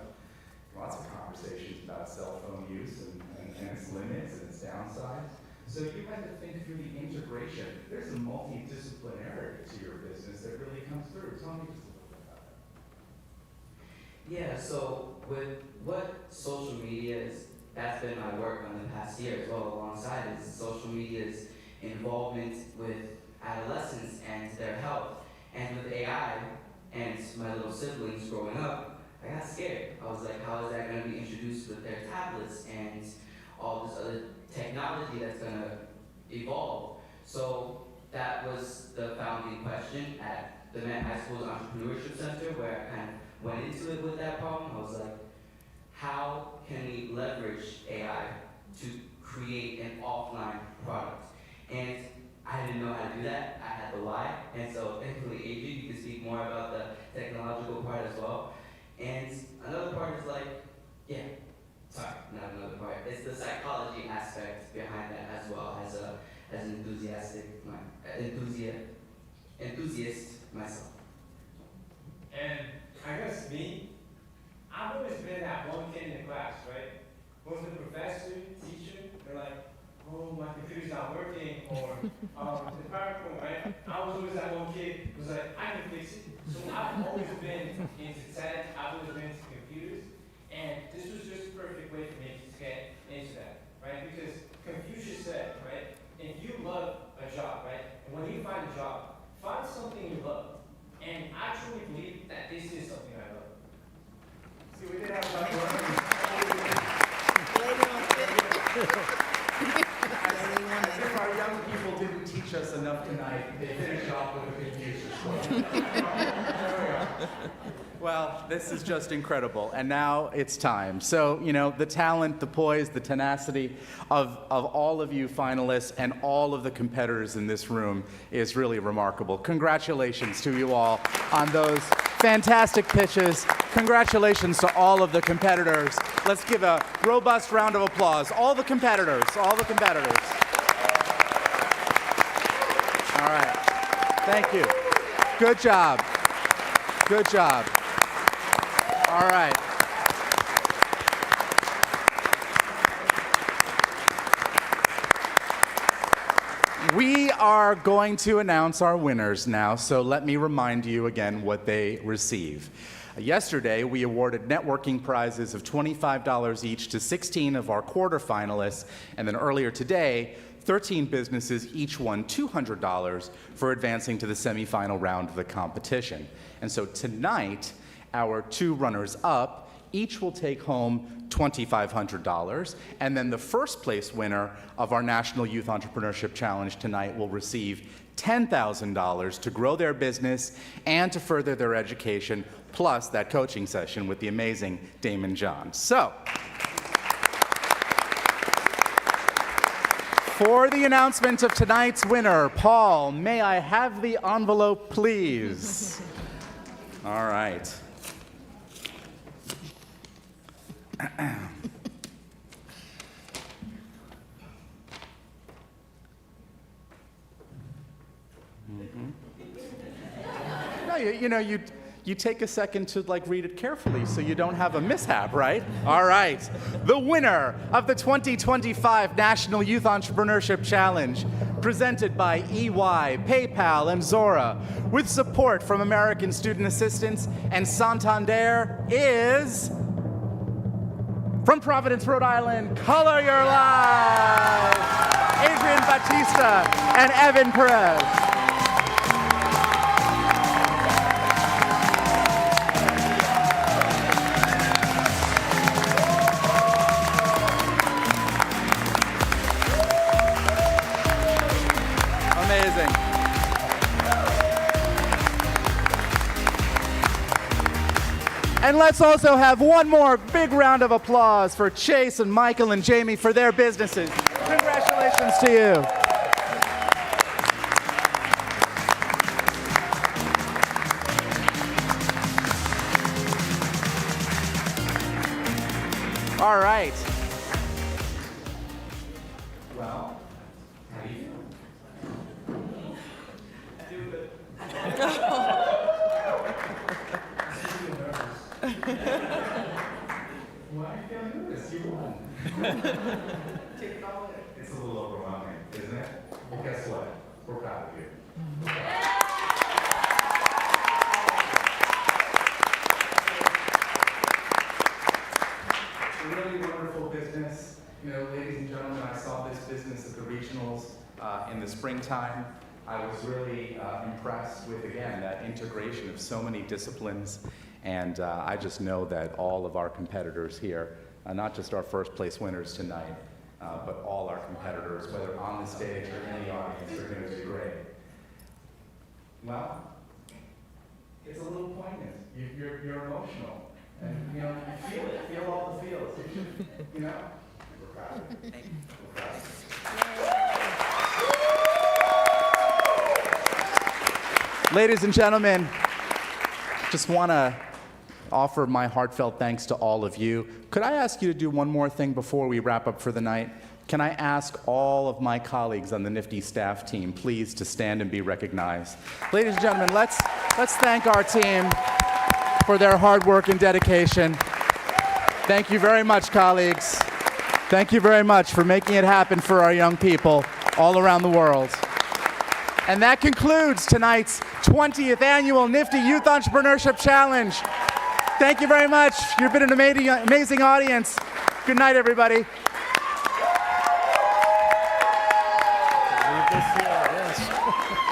lots of conversations about cell phone use and its limits and its downsides. So you had to think through the integration. There's a multidisciplinarity to your business that really comes through. Tell me just a little bit about that. Yeah, so with what social media is, that's been my work on the past year as well alongside is social media's involvement with adolescents and their health. And with AI and my little siblings growing up, I got scared. I was like, how is that going to be introduced with their tablets and all this other technology that's going to evolve? So that was the founding question at the Met High School's Entrepreneurship Center, where I kind of went into it with that problem. I was like, how can we leverage AI to create an offline product? And I didn't know how to do that. I had the why. And so thankfully, Adrian, you can speak more about the technological part as well. And another part is like, not another part. It's the psychology aspect behind that as well as an enthusiast myself. And I guess me, I've always been that one kid in the class, right? Most of the professor, teacher, they're like, oh, my computer's not working, or the PowerPoint, right? I was always that one kid who was like, I can fix it. So I've always been into tech, I've always been into computers, and this was just a perfect way for me to get into that, right? Because Confucius said, right, if you love a job, right, and when you find a job, find something you love. And I truly believe that this is something I love. See, we did have a lot If our young people didn't teach us enough tonight, they finished off with a Confucius quote. Well, this is just incredible. And now it's time. So, the talent, the poise, the tenacity of all of you finalists and all of the competitors in this room is really remarkable. Congratulations to you all on those fantastic pitches. Congratulations to all of the competitors. Let's give a robust round of applause. All the competitors, all the competitors. All right. Thank you. Good job. Good job. All right. We are going to announce our winners now, so let me remind you again what they receive. Yesterday, we awarded networking prizes of $25 each to 16 of our quarterfinalists, and then earlier today, 13 businesses each won $200 for advancing to the semifinal round of the competition. And so tonight, our two runners-up each will take home $2,500, and then the first place winner of our National Youth Entrepreneurship Challenge tonight will receive $10,000 to grow their business and to further their education, plus that coaching session with the amazing Damon John. So, for the announcement of tonight's winner, Paul, may I have the envelope, please? All right. No, you take a second to read it carefully so you don't have a mishap, right? All right. The winner of the 2025 National Youth Entrepreneurship Challenge, presented by EY, PayPal, and Zora, with support from American Student Assistance and Santander, is from Providence, Rhode Island, Color Your Life, Adrian Batista and Evan Perez. Amazing. And let's also have one more big round of applause for Chase and Michael and Jamie for their businesses. Congratulations to you. All right. Well, how do you feel? Why are you feeling nervous? You won. Take it all in. It's a little overwhelming, isn't it? Well, guess what? We're proud of you. It's a really wonderful business. Ladies and gentlemen, I saw this business at the regionals in the springtime. I was really impressed with, again, that integration of so many disciplines. And I just know that all of our competitors here, not just our first place winners tonight, but all our competitors, whether on the stage or in the audience, are going to do great. Well, it's a little poignant. You're emotional. And, you feel it. Feel all the feels. We're proud of you. We're proud of you. Ladies and gentlemen, just want to offer my heartfelt thanks to all of you. Could I ask you to do one more thing before we wrap up for the night? Can I ask all of my colleagues on the NFTE staff team, please, to stand and be recognized? Ladies and gentlemen, let's thank our team for their hard work and dedication. Thank you very much, colleagues. Thank you very much for making it happen for our young people all around the world. And that concludes tonight's 20th annual NFTE Youth Entrepreneurship Challenge. Thank you very much. You've been an amazing audience. Good night, everybody. Leave this here, yes.